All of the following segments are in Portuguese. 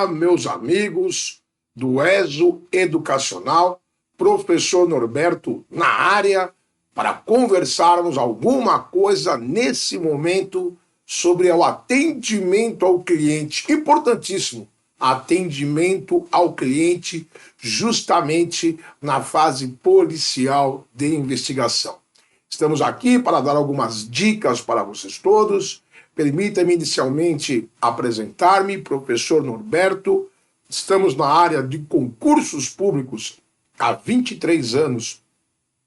Olá, meus amigos do ESO Educacional, professor Norberto na área, para conversarmos alguma coisa nesse momento sobre o atendimento ao cliente. Importantíssimo, atendimento ao cliente justamente na fase policial de investigação. Estamos aqui para dar algumas dicas para vocês todos. Permita-me inicialmente apresentar-me, professor Norberto. Estamos na área de concursos públicos há 23 anos,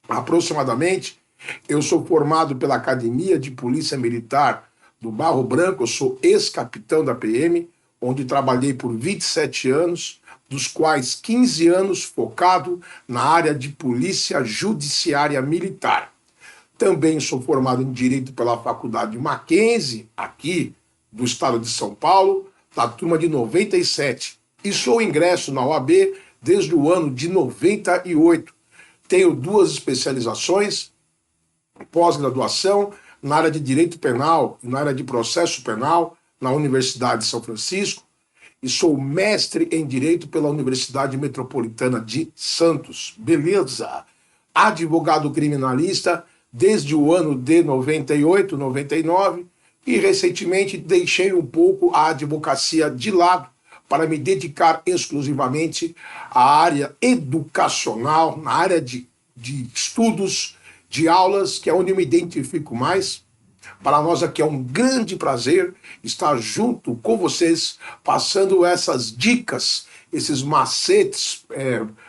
aproximadamente. Eu sou formado pela Academia de Polícia Militar do Barro Branco, eu sou ex-capitão da PM, onde trabalhei por 27 anos, dos quais 15 anos focado na área de Polícia Judiciária Militar. Também sou formado em Direito pela Faculdade Mackenzie, aqui do estado de São Paulo, da turma de 97. E sou ingresso na OAB desde o ano de 98. Tenho 2 especializações, pós-graduação na área de Direito Penal e na área de Processo Penal na Universidade de São Francisco. E sou mestre em Direito pela Universidade Metropolitana de Santos. Beleza? Advogado criminalista desde o ano de 98, 99, e recentemente deixei um pouco a advocacia de lado para me dedicar exclusivamente à área educacional, na área de estudos, de aulas, que é onde eu me identifico mais. Para nós aqui é um grande prazer estar junto com vocês, passando essas dicas, esses macetes,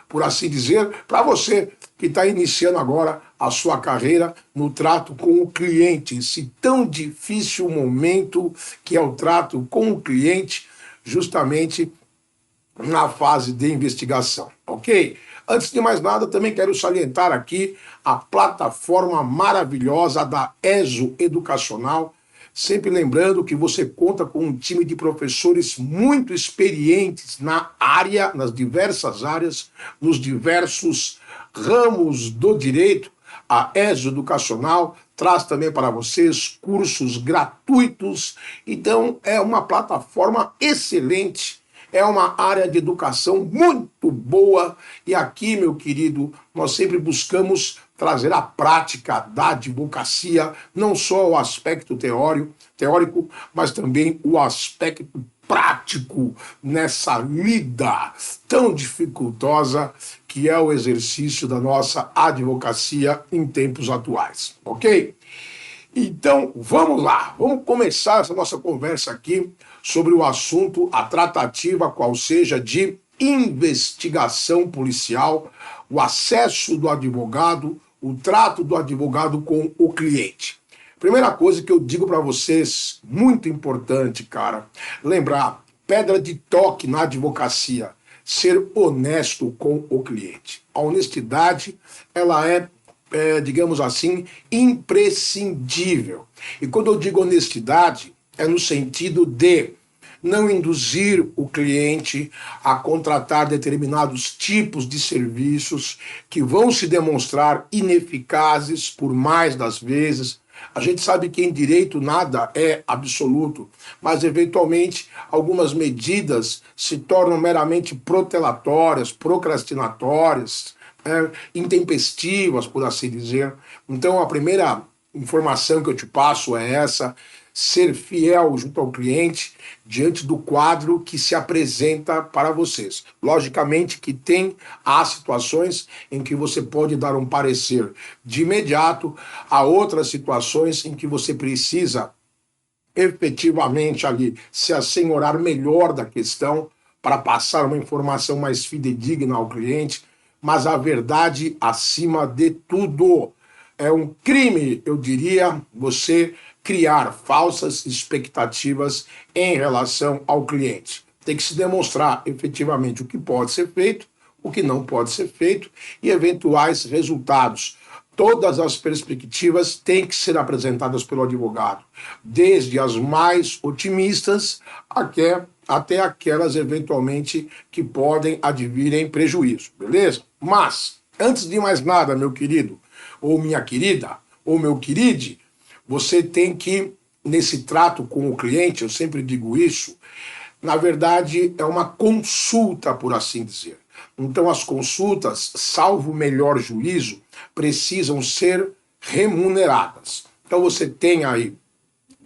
por assim dizer, para você que está iniciando agora a sua carreira no trato com o cliente, esse tão difícil momento que é o trato com o cliente, justamente na fase de investigação, ok? Antes de mais nada, também quero salientar aqui a plataforma maravilhosa da ESO Educacional, sempre lembrando que você conta com um time de professores muito experientes na área, nas diversas áreas, nos diversos ramos do direito. A ESO Educacional traz também para vocês cursos gratuitos. Então, é uma plataforma excelente, é uma área de educação muito boa. E aqui, meu querido, nós sempre buscamos trazer a prática da advocacia, não só o aspecto teórico, mas também o aspecto prático nessa lida tão dificultosa que é o exercício da nossa advocacia em tempos atuais, ok? Então, vamos lá, vamos começar essa nossa conversa aqui sobre o assunto, a tratativa qual seja de investigação policial, o acesso do advogado, o trato do advogado com o cliente. Primeira coisa que eu digo para vocês, muito importante, cara, lembrar, pedra de toque na advocacia, ser honesto com o cliente. A honestidade, ela digamos assim, imprescindível. E quando eu digo honestidade, é no sentido de não induzir o cliente a contratar determinados tipos de serviços que vão se demonstrar ineficazes por mais das vezes. A gente sabe que em direito nada é absoluto, mas eventualmente algumas medidas se tornam meramente protelatórias, procrastinatórias, intempestivas, por assim dizer. Então a primeira informação que eu te passo é essa: ser fiel junto ao cliente diante do quadro que se apresenta para vocês. Logicamente que há situações em que você pode dar um parecer de imediato, há outras situações em que você precisa efetivamente ali se assenhorar melhor da questão para passar uma informação mais fidedigna ao cliente, mas a verdade acima de tudo. É um crime, eu diria, você criar falsas expectativas em relação ao cliente. Tem que se demonstrar efetivamente o que pode ser feito, o que não pode ser feito e eventuais resultados. Todas as perspectivas têm que ser apresentadas pelo advogado, desde as mais otimistas até aquelas eventualmente que podem advir em prejuízo, beleza? Mas, antes de mais nada, meu querido, ou minha querida, ou meu queride, você tem que, nesse trato com o cliente, eu sempre digo isso, na verdade, é uma consulta, por assim dizer. Então, as consultas, salvo melhor juízo, precisam ser remuneradas. Então, você tem aí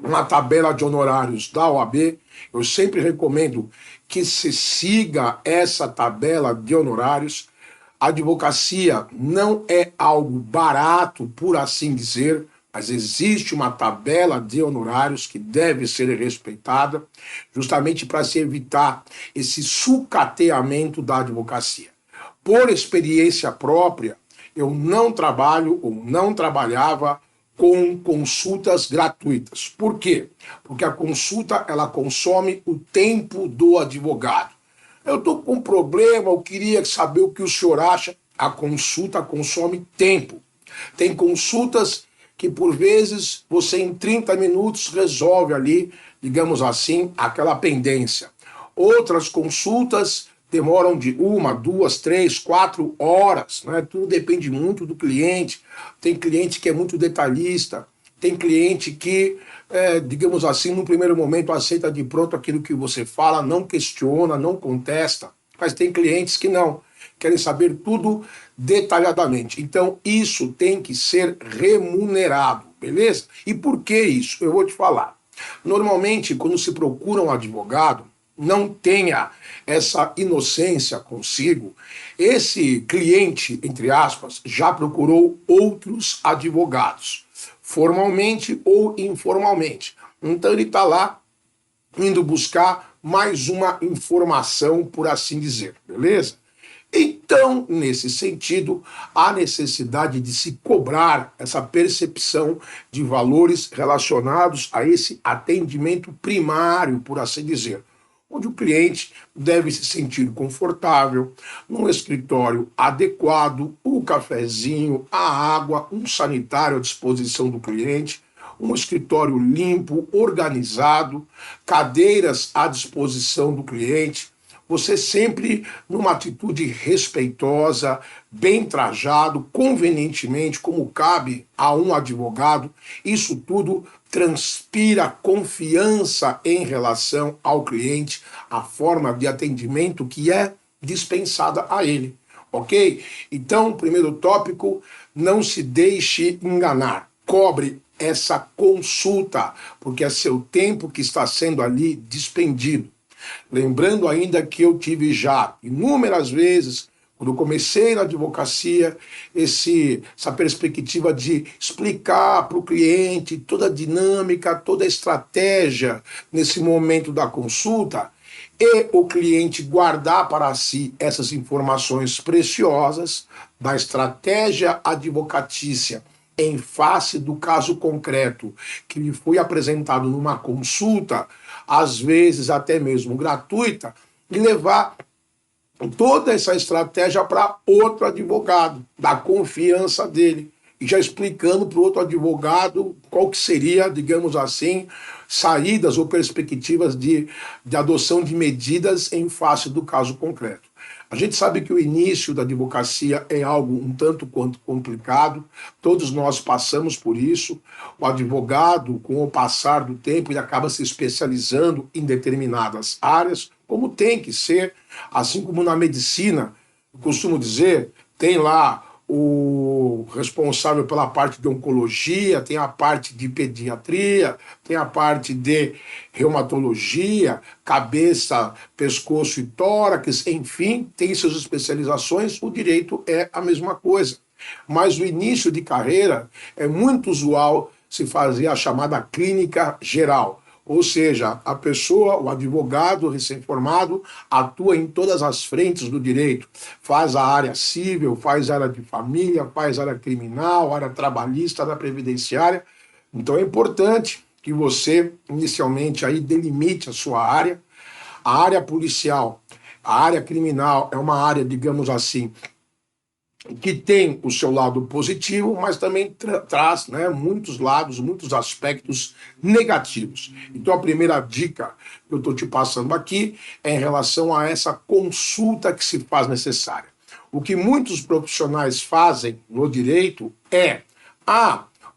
uma tabela de honorários da OAB. Eu sempre recomendo que se siga essa tabela de honorários. A advocacia não é algo barato, por assim dizer, mas existe uma tabela de honorários que deve ser respeitada, justamente para se evitar esse sucateamento da advocacia. Por experiência própria, eu não trabalho ou não trabalhava com consultas gratuitas. Por quê? Porque a consulta ela consome o tempo do advogado. Eu estou com um problema, eu queria saber o que o senhor acha. A consulta consome tempo. Tem consultas que, por vezes, você em 30 minutos resolve ali, digamos assim, aquela pendência. Outras consultas demoram de 1, 2, 3, 4 horas, né? Tudo depende muito do cliente. Tem cliente que é muito detalhista, tem cliente que, digamos assim, no primeiro momento aceita de pronto aquilo que você fala, não questiona, não contesta, mas tem clientes que não, querem saber tudo detalhadamente. Então, isso tem que ser remunerado, beleza? E por que isso? Eu vou te falar. Normalmente, quando se procura um advogado, não tenha essa inocência consigo, esse cliente, entre aspas, já procurou outros advogados, formalmente ou informalmente. Então ele está lá indo buscar mais uma informação, por assim dizer, beleza? Então, nesse sentido, há necessidade de se cobrar essa percepção de valores relacionados a esse atendimento primário, por assim dizer, onde o cliente deve se sentir confortável, num escritório adequado, o cafezinho, a água, um sanitário à disposição do cliente, um escritório limpo, organizado, cadeiras à disposição do cliente, você sempre numa atitude respeitosa, bem trajado, convenientemente, como cabe a um advogado. Isso tudo transpira confiança em relação ao cliente, a forma de atendimento que é dispensada a ele, ok? Então, primeiro tópico, não se deixe enganar. Cobre essa consulta, porque é seu tempo que está sendo ali despendido. Lembrando ainda que eu tive já inúmeras vezes, quando eu comecei na advocacia, essa perspectiva de explicar para o cliente toda a dinâmica, toda a estratégia nesse momento da consulta, e o cliente guardar para si essas informações preciosas da estratégia advocatícia em face do caso concreto que lhe foi apresentado numa consulta, às vezes até mesmo gratuita, e levar toda essa estratégia para outro advogado, da confiança dele, e já explicando para o outro advogado qual que seria, digamos assim, saídas ou perspectivas de adoção de medidas em face do caso concreto. A gente sabe que o início da advocacia é algo um tanto quanto complicado, todos nós passamos por isso. O advogado, com o passar do tempo, ele acaba se especializando em determinadas áreas, como tem que ser, assim como na medicina, eu costumo dizer, tem lá o responsável pela parte de oncologia, tem a parte de pediatria, tem a parte de reumatologia, cabeça, pescoço e tórax, enfim, tem suas especializações, o direito é a mesma coisa. Mas no início de carreira é muito usual se fazer a chamada clínica geral. Ou seja, a pessoa, o advogado recém-formado, atua em todas as frentes do direito. Faz a área civil, faz a área de família, faz a área criminal, a área trabalhista, a área previdenciária. Então é importante que você, inicialmente, aí delimite a sua área. A área policial, a área criminal é uma área, digamos assim, que tem o seu lado positivo, mas também traz, né, muitos lados, muitos aspectos negativos. Então a primeira dica que eu estou te passando aqui é em relação a essa consulta que se faz necessária. O que muitos profissionais fazem no direito é: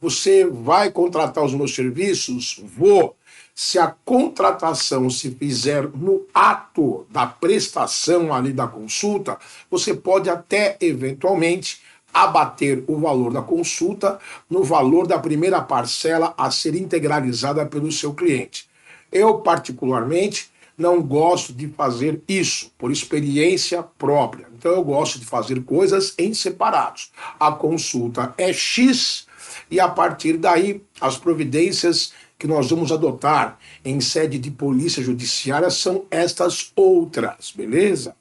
você vai contratar os meus serviços? Vou. se a contratação se fizer no ato da prestação ali da consulta, você pode até eventualmente abater o valor da consulta no valor da primeira parcela a ser integralizada pelo seu cliente. Eu, particularmente, não gosto de fazer isso, por experiência própria. Então, eu gosto de fazer coisas em separados. A consulta é X e, a partir daí, as providências que nós vamos adotar em sede de polícia judiciária são estas outras, beleza?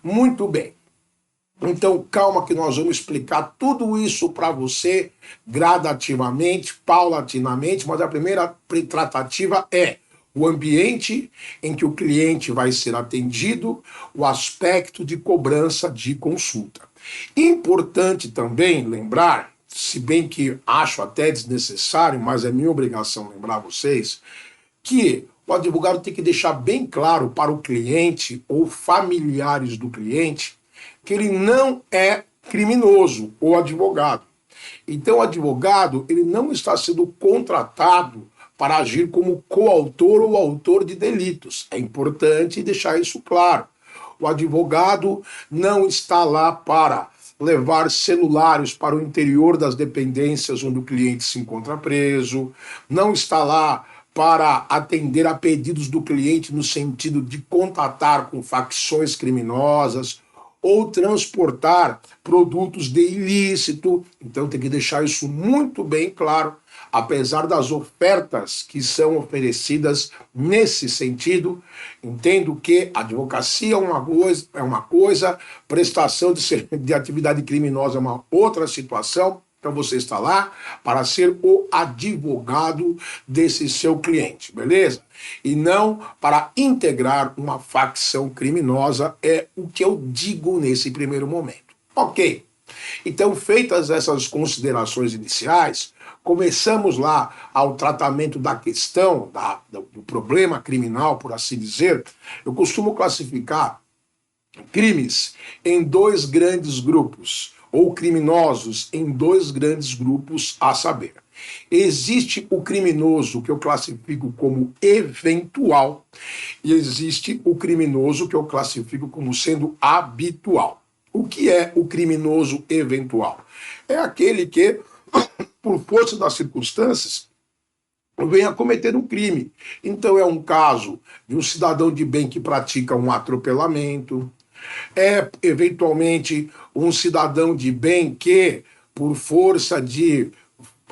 Muito bem. Então, calma que nós vamos explicar tudo isso para você gradativamente, paulatinamente, mas a primeira tratativa é o ambiente em que o cliente vai ser atendido, o aspecto de cobrança de consulta. Importante também lembrar, se bem que acho até desnecessário, mas é minha obrigação lembrar vocês, que o advogado tem que deixar bem claro para o cliente ou familiares do cliente que ele não é criminoso, o advogado. Então, o advogado ele não está sendo contratado para agir como coautor ou autor de delitos. É importante deixar isso claro. O advogado não está lá para levar celulares para o interior das dependências onde o cliente se encontra preso, não está lá para atender a pedidos do cliente no sentido de contatar com facções criminosas ou transportar produtos de ilícito. Então tem que deixar isso muito bem claro, apesar das ofertas que são oferecidas nesse sentido. Entendo que advocacia é uma coisa, prestação de atividade criminosa é uma outra situação. Então você está lá para ser o advogado desse seu cliente, beleza? E não para integrar uma facção criminosa, é o que eu digo nesse primeiro momento. Ok. Então, feitas essas considerações iniciais, começamos lá ao tratamento da questão, do problema criminal, por assim dizer. Eu costumo classificar crimes em dois grandes grupos, ou criminosos em dois grandes grupos, a saber. Existe o criminoso que eu classifico como eventual e existe o criminoso que eu classifico como sendo habitual. O que é o criminoso eventual? É aquele que, por força das circunstâncias, vem a cometer um crime. Então é um caso de um cidadão de bem que pratica um atropelamento, é eventualmente um cidadão de bem que, por força de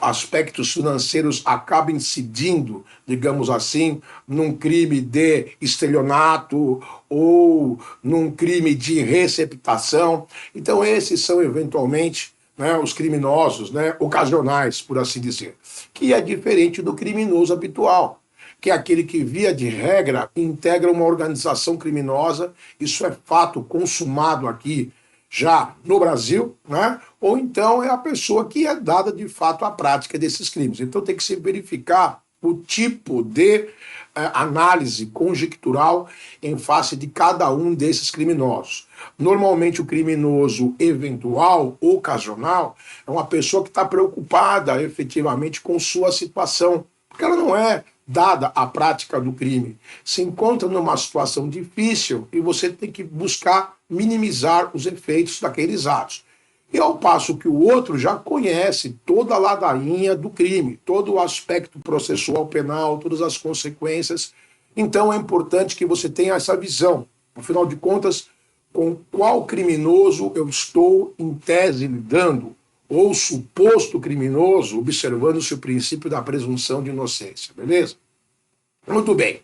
aspectos financeiros, acaba incidindo, digamos assim, num crime de estelionato ou num crime de receptação. Então esses são eventualmente, né, os criminosos, né, ocasionais, por assim dizer, que é diferente do criminoso habitual, que é aquele que, via de regra, integra uma organização criminosa. Isso é fato consumado aqui já no Brasil, né? Ou então é a pessoa que é dada de fato à prática desses crimes. Então tem que se verificar o tipo de análise conjectural em face de cada um desses criminosos. Normalmente o criminoso eventual, ocasional, é uma pessoa que está preocupada efetivamente com sua situação, porque ela não é dada à prática do crime, se encontra numa situação difícil e você tem que buscar minimizar os efeitos daqueles atos. E ao passo que o outro já conhece toda a ladainha do crime, todo o aspecto processual penal, todas as consequências. Então é importante que você tenha essa visão. Afinal de contas, com qual criminoso eu estou, em tese, lidando, ou suposto criminoso, observando-se o princípio da presunção de inocência, beleza? Muito bem.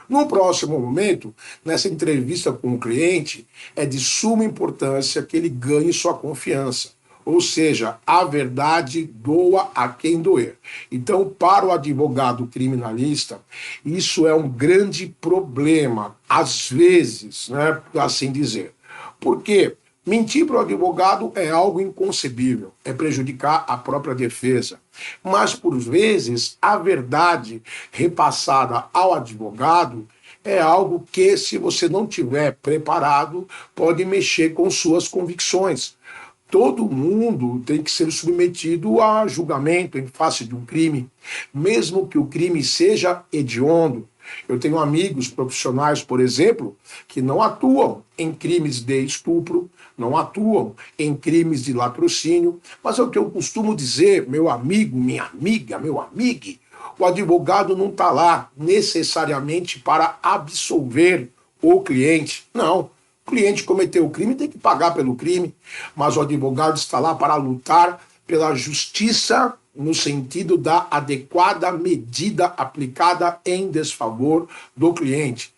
No próximo momento, nessa entrevista com o cliente, é de suma importância que ele ganhe sua confiança. Ou seja, a verdade doa a quem doer. Então, para o advogado criminalista, isso é um grande problema, às vezes, né, assim dizer. Por quê? Mentir para o advogado é algo inconcebível, é prejudicar a própria defesa. Mas, por vezes, a verdade repassada ao advogado é algo que, se você não tiver preparado, pode mexer com suas convicções. todo mundo tem que ser submetido a julgamento em face de um crime, mesmo que o crime seja hediondo. Eu tenho amigos profissionais, por exemplo, que não atuam em crimes de estupro, não atuam em crimes de latrocínio, mas é o que eu costumo dizer, meu amigo, minha amiga, meu amigo, o advogado não está lá necessariamente para absolver o cliente. Não. O cliente cometeu o crime, tem que pagar pelo crime, mas o advogado está lá para lutar pela justiça no sentido da adequada medida aplicada em desfavor do cliente,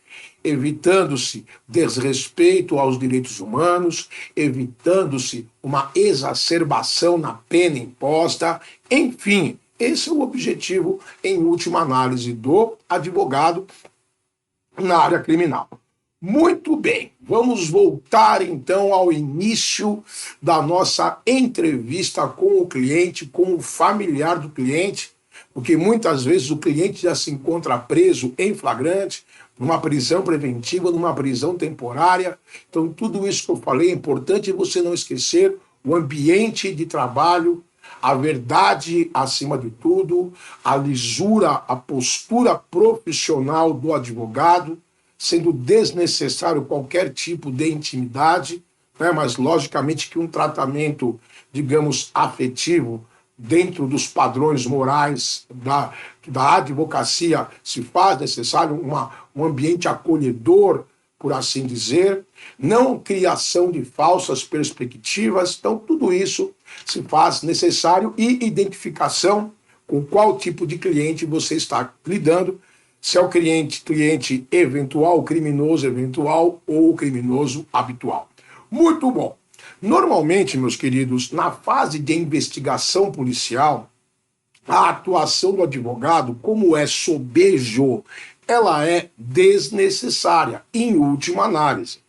evitando-se desrespeito aos direitos humanos, evitando-se uma exacerbação na pena imposta, enfim, esse é o objetivo, em última análise, do advogado na área criminal. Muito bem, vamos voltar então ao início da nossa entrevista com o cliente, com o familiar do cliente, porque muitas vezes o cliente já se encontra preso em flagrante, numa prisão preventiva, numa prisão temporária. Então, tudo isso que eu falei é importante você não esquecer: o ambiente de trabalho, a verdade acima de tudo, a lisura, a postura profissional do advogado, sendo desnecessário qualquer tipo de intimidade, né? Mas logicamente que um tratamento, digamos, afetivo, dentro dos padrões morais da advocacia se faz necessário, um ambiente acolhedor, por assim dizer, não criação de falsas perspectivas. Então, tudo isso se faz necessário, e identificação com qual tipo de cliente você está lidando, se é o cliente eventual, criminoso eventual ou criminoso habitual. Muito bom. Normalmente, meus queridos, na fase de investigação policial, a atuação do advogado, como é sobejo, ela é desnecessária, em última análise.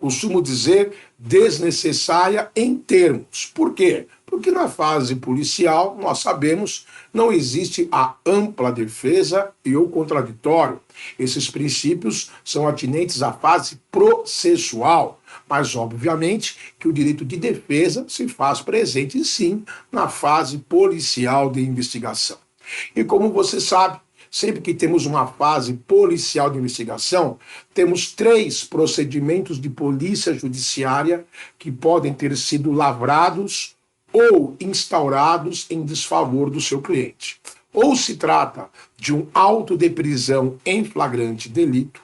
Costumo dizer desnecessária em termos. Por quê? Porque na fase policial, nós sabemos, não existe a ampla defesa e o contraditório. Esses princípios são atinentes à fase processual, mas obviamente que o direito de defesa se faz presente sim na fase policial de investigação. E como você sabe, sempre que temos uma fase policial de investigação, temos 3 procedimentos de polícia judiciária que podem ter sido lavrados ou instaurados em desfavor do seu cliente. Ou se trata de um auto de prisão em flagrante delito,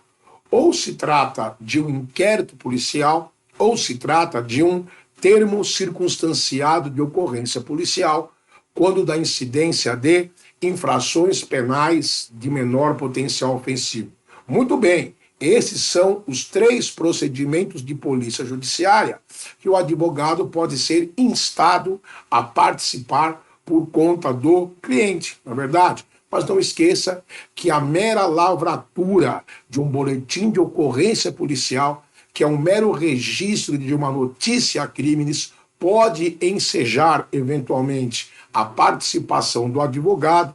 ou se trata de um inquérito policial, ou se trata de um termo circunstanciado de ocorrência policial, quando da incidência de infrações penais de menor potencial ofensivo. Muito bem, esses são os 3 procedimentos de polícia judiciária que o advogado pode ser instado a participar por conta do cliente, não é verdade? Mas não esqueça que a mera lavratura de um boletim de ocorrência policial, que é um mero registro de uma notícia a crimes, pode ensejar, eventualmente, a participação do advogado.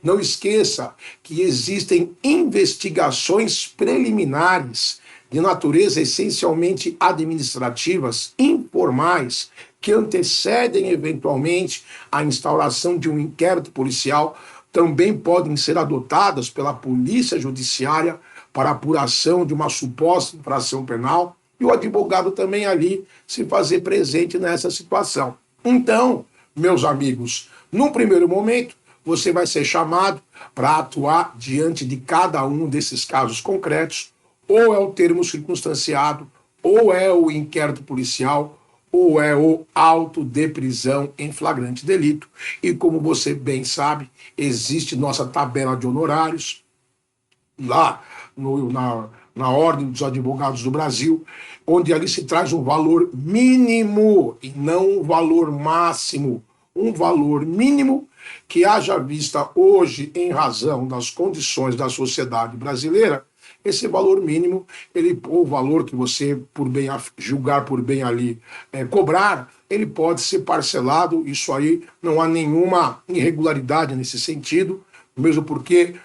Não esqueça que existem investigações preliminares de natureza essencialmente administrativas, informais, que antecedem eventualmente a instauração de um inquérito policial, também podem ser adotadas pela polícia judiciária para apuração de uma suposta infração penal, e o advogado também ali se fazer presente nessa situação. Então, meus amigos, num primeiro momento, você vai ser chamado para atuar diante de cada um desses casos concretos, ou é o termo circunstanciado, ou é o inquérito policial, ou é o auto de prisão em flagrante delito. E como você bem sabe, existe nossa tabela de honorários lá na Ordem dos Advogados do Brasil, onde ali se traz um valor mínimo e não um valor máximo. Um valor mínimo que, haja vista hoje, em razão das condições da sociedade brasileira, esse valor mínimo, o valor que você julgar por bem ali cobrar, ele pode ser parcelado. Isso aí não há nenhuma irregularidade nesse sentido, mesmo porque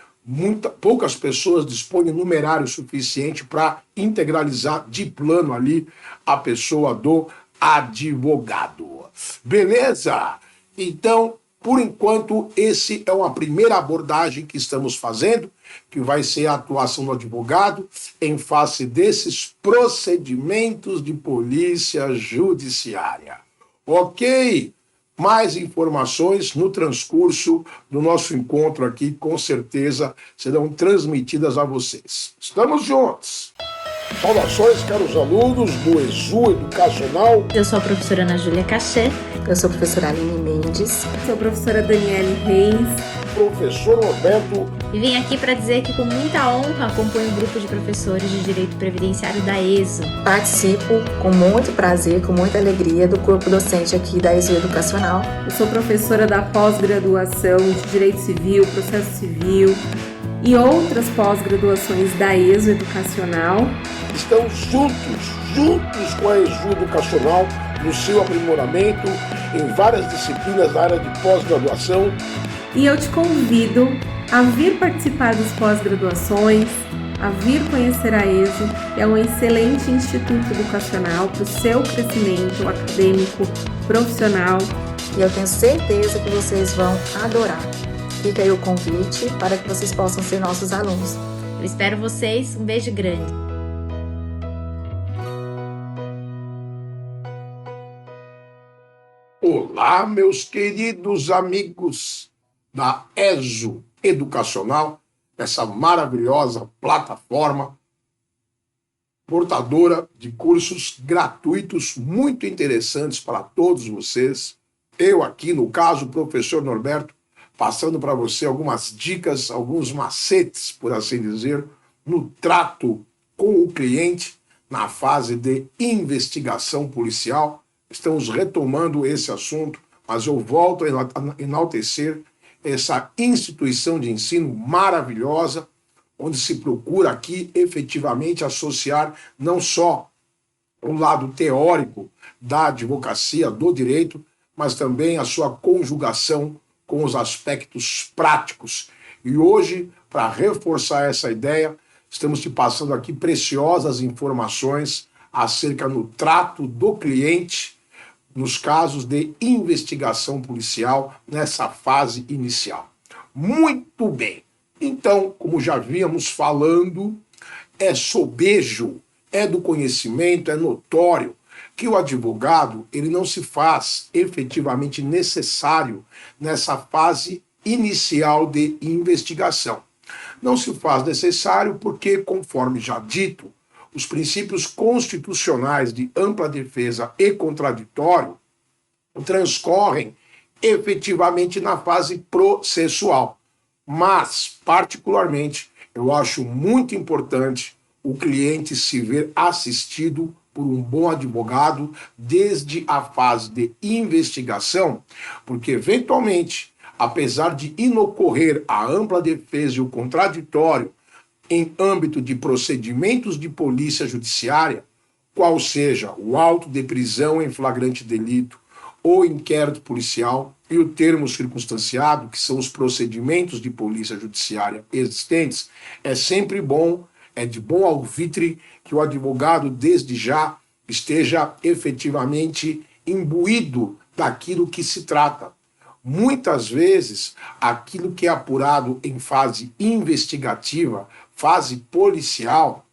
poucas pessoas dispõem de numerário suficiente para integralizar de plano ali a pessoa do advogado. Beleza? Então, por enquanto, esse é uma primeira abordagem que estamos fazendo, que vai ser a atuação do advogado em face desses procedimentos de polícia judiciária. Ok? Mais informações no transcurso do nosso encontro aqui, com certeza, serão transmitidas a vocês. Estamos juntos! Saudações, caros alunos do ESU Educacional. Eu sou a professora Ana Júlia Caché. Eu sou a professora Aline Mendes. Sou a professora Daniele Reis. Professor Norberto. E vim aqui para dizer que com muita honra acompanho o grupo de professores de Direito Previdenciário da ESU. Participo com muito prazer, com muita alegria do corpo docente aqui da ESU Educacional. Eu sou professora da pós-graduação de Direito Civil, Processo Civil e outras pós-graduações da ESU Educacional. Estão juntos com a ESU Educacional no seu aprimoramento em várias disciplinas da área de pós-graduação. E eu te convido a vir participar das pós-graduações, a vir conhecer a ESU. É um excelente instituto educacional para o seu crescimento acadêmico, profissional. E eu tenho certeza que vocês vão adorar. Fica aí o convite para que vocês possam ser nossos alunos. Eu espero vocês. Um beijo grande. Olá, meus queridos amigos da ESU Educacional, essa maravilhosa plataforma portadora de cursos gratuitos muito interessantes para todos vocês. Eu aqui, no caso, o professor Norberto, passando para você algumas dicas, alguns macetes, por assim dizer, no trato com o cliente na fase de investigação policial. Estamos retomando esse assunto, mas eu volto a enaltecer essa instituição de ensino maravilhosa, onde se procura aqui efetivamente associar não só o lado teórico da advocacia, do direito, mas também a sua conjugação com os aspectos práticos. E hoje, para reforçar essa ideia, estamos te passando aqui preciosas informações acerca do trato do cliente nos casos de investigação policial nessa fase inicial. Muito bem. Então, como já víamos falando, é sobejo, é do conhecimento, é notório que o advogado ele não se faz efetivamente necessário nessa fase inicial de investigação. Não se faz necessário porque, conforme já dito, os princípios constitucionais de ampla defesa e contraditório transcorrem efetivamente na fase processual. Mas, particularmente, eu acho muito importante o cliente se ver assistido por um bom advogado desde a fase de investigação, porque, eventualmente, apesar de inocorrer a ampla defesa e o contraditório em âmbito de procedimentos de polícia judiciária, qual seja o auto de prisão em flagrante delito ou inquérito policial e o termo circunstanciado, que são os procedimentos de polícia judiciária existentes, é sempre bom, é de bom alvitre que o advogado, desde já, esteja efetivamente imbuído daquilo que se trata. Muitas vezes, aquilo que é apurado em fase investigativa, fase policial,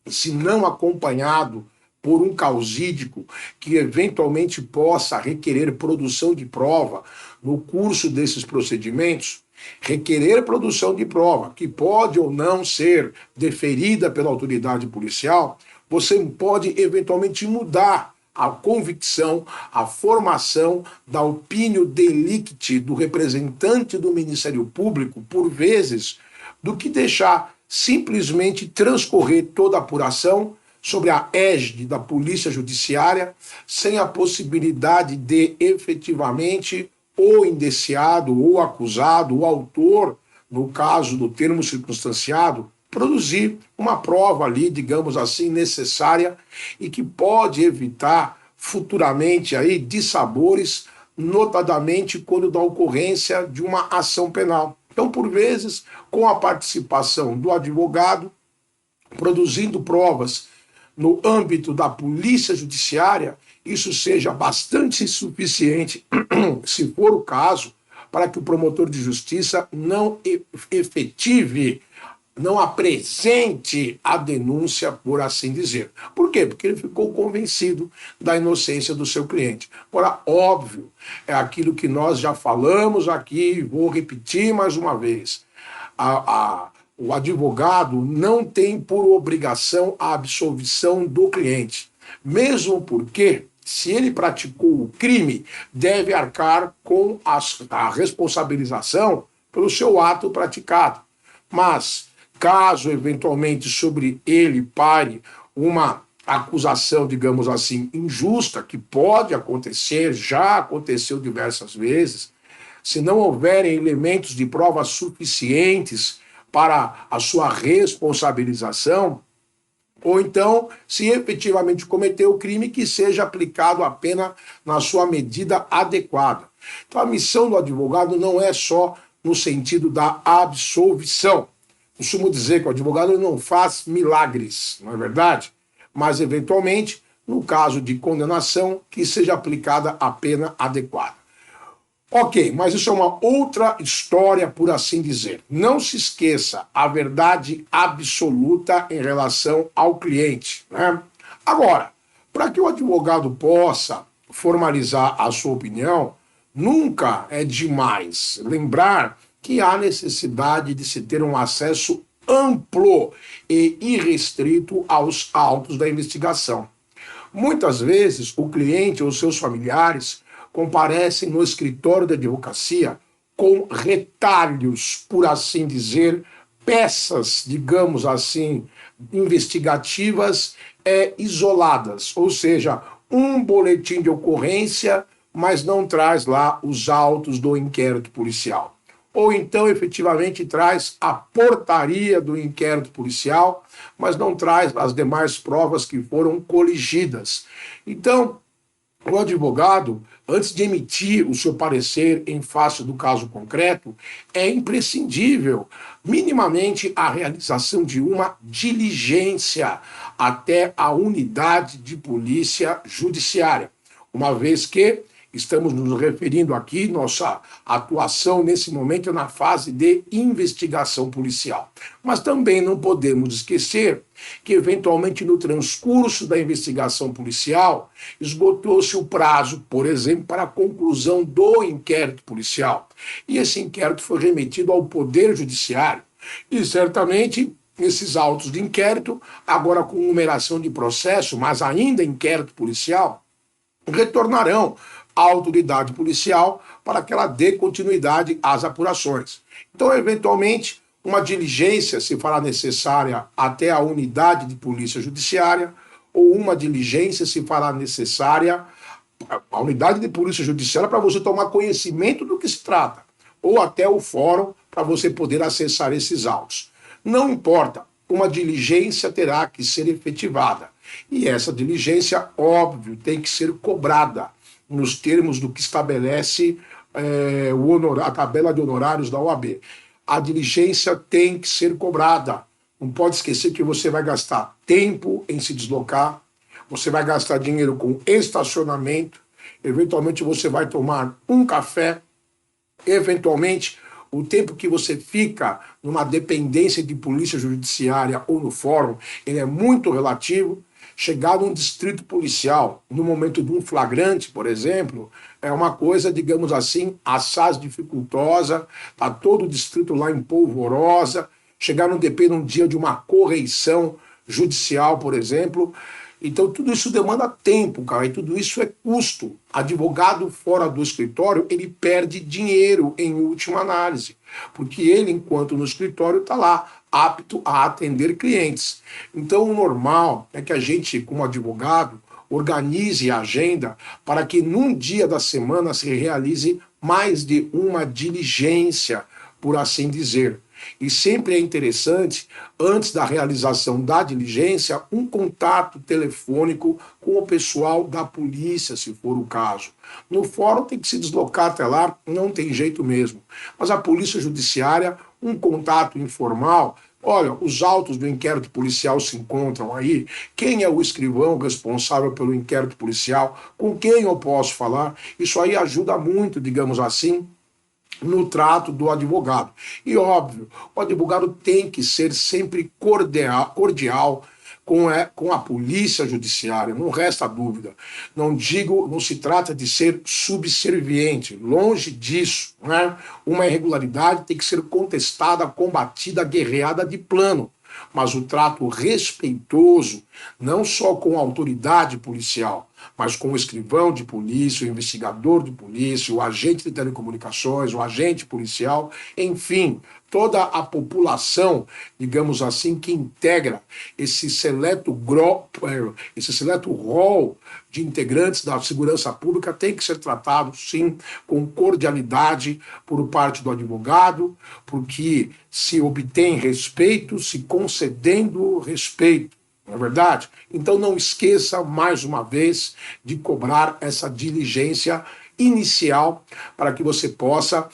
se não acompanhado por um causídico que eventualmente possa requerer produção de prova no curso desses procedimentos, requerer produção de prova que pode ou não ser deferida pela autoridade policial, você pode eventualmente mudar a convicção, a formação da opinião delicti do representante do Ministério Público, por vezes, do que deixar simplesmente transcorrer toda a apuração sobre a égide da Polícia Judiciária, sem a possibilidade de, efetivamente, o indiciado, ou acusado, o autor, no caso do termo circunstanciado, produzir uma prova ali, digamos assim, necessária e que pode evitar futuramente aí dissabores, notadamente quando da ocorrência de uma ação penal. Então, por vezes, com a participação do advogado, produzindo provas no âmbito da polícia judiciária, isso seja bastante suficiente, se for o caso, para que o promotor de justiça não efetive, não apresente a denúncia, por assim dizer. Por quê? Porque ele ficou convencido da inocência do seu cliente. Agora, óbvio, é aquilo que nós já falamos aqui, vou repetir mais uma vez. O advogado não tem por obrigação a absolvição do cliente, mesmo porque, se ele praticou o crime, deve arcar com a responsabilização pelo seu ato praticado. Mas, caso eventualmente sobre ele pare uma acusação, digamos assim, injusta, que pode acontecer, já aconteceu diversas vezes, se não houverem elementos de prova suficientes para a sua responsabilização, ou então, se efetivamente cometeu o crime, que seja aplicado a pena na sua medida adequada. Então, a missão do advogado não é só no sentido da absolvição. Costumo dizer que o advogado não faz milagres, não é verdade? Mas, eventualmente, no caso de condenação, que seja aplicada a pena adequada. Ok, mas isso é uma outra história, por assim dizer. Não se esqueça a verdade absoluta em relação ao cliente, né? Agora, para que o advogado possa formalizar a sua opinião, nunca é demais lembrar que há necessidade de se ter um acesso amplo e irrestrito aos autos da investigação. Muitas vezes, o cliente ou seus familiares comparecem no escritório da advocacia com retalhos, por assim dizer, peças, digamos assim, investigativas isoladas, ou seja, um boletim de ocorrência, mas não traz lá os autos do inquérito policial. Ou então, efetivamente, traz a portaria do inquérito policial, mas não traz as demais provas que foram coligidas. Então, o advogado, antes de emitir o seu parecer em face do caso concreto, é imprescindível, minimamente, a realização de uma diligência até a unidade de polícia judiciária, uma vez que estamos nos referindo aqui, nossa atuação nesse momento é na fase de investigação policial. Mas também não podemos esquecer que, eventualmente, no transcurso da investigação policial, esgotou-se o prazo, por exemplo, para a conclusão do inquérito policial. E esse inquérito foi remetido ao Poder Judiciário. E, certamente, esses autos de inquérito, agora com numeração de processo, mas ainda inquérito policial, retornarão à autoridade policial para que ela dê continuidade às apurações. Então, eventualmente, uma diligência se fará necessária até a unidade de polícia judiciária, ou uma diligência se fará necessária à unidade de polícia judiciária para você tomar conhecimento do que se trata, ou até o fórum para você poder acessar esses autos. Não importa, uma diligência terá que ser efetivada. E essa diligência, óbvio, tem que ser cobrada nos termos do que estabelece a tabela de honorários da OAB. A diligência tem que ser cobrada. Não pode esquecer que você vai gastar tempo em se deslocar, você vai gastar dinheiro com estacionamento, eventualmente você vai tomar um café, eventualmente o tempo que você fica numa dependência de polícia judiciária ou no fórum, ele é muito relativo. Chegar num distrito policial, no momento de um flagrante, por exemplo, é uma coisa, digamos assim, assaz dificultosa, está todo o distrito lá em polvorosa. Chegar no DP num dia de uma correição judicial, por exemplo. Então, tudo isso demanda tempo, cara, e tudo isso é custo. Advogado fora do escritório, ele perde dinheiro em última análise, porque ele, enquanto no escritório, está lá, apto a atender clientes. Então, o normal é que a gente, como advogado, organize a agenda para que num dia da semana se realize mais de uma diligência, por assim dizer. E sempre é interessante, antes da realização da diligência, um contato telefônico com o pessoal da polícia, se for o caso. No fórum tem que se deslocar até lá, não tem jeito mesmo. Mas a polícia judiciária, um contato informal, Olha, os autos do inquérito policial se encontram aí. Quem é o escrivão responsável pelo inquérito policial? Com quem eu posso falar? Isso aí ajuda muito, digamos assim, no trato do advogado. E óbvio, o advogado tem que ser sempre cordial com a polícia judiciária, não resta dúvida. Não se trata de ser subserviente, longe disso, né? Uma irregularidade tem que ser contestada, combatida, guerreada de plano. Mas o trato respeitoso, não só com a autoridade policial, mas com o escrivão de polícia, o investigador de polícia, o agente de telecomunicações, o agente policial, enfim, toda a população, digamos assim, que integra esse seleto rol de integrantes da segurança pública tem que ser tratado, sim, com cordialidade por parte do advogado, porque se obtém respeito, se concedendo respeito. Não é verdade? Então não esqueça, mais uma vez, de cobrar essa diligência inicial para que você possa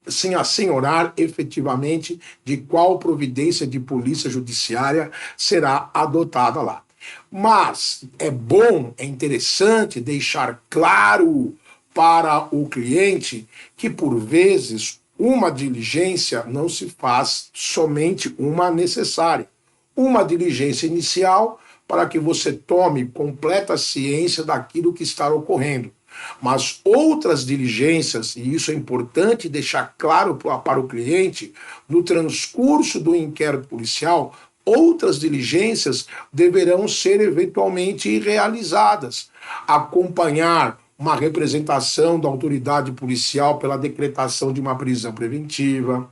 se assenhorar efetivamente de qual providência de polícia judiciária será adotada lá. Mas é bom, é interessante deixar claro para o cliente que, por vezes, uma diligência não se faz somente uma necessária. Uma diligência inicial para que você tome completa ciência daquilo que está ocorrendo. Mas outras diligências, e isso é importante deixar claro para o cliente, no transcurso do inquérito policial, outras diligências deverão ser eventualmente realizadas. Acompanhar uma representação da autoridade policial pela decretação de uma prisão preventiva,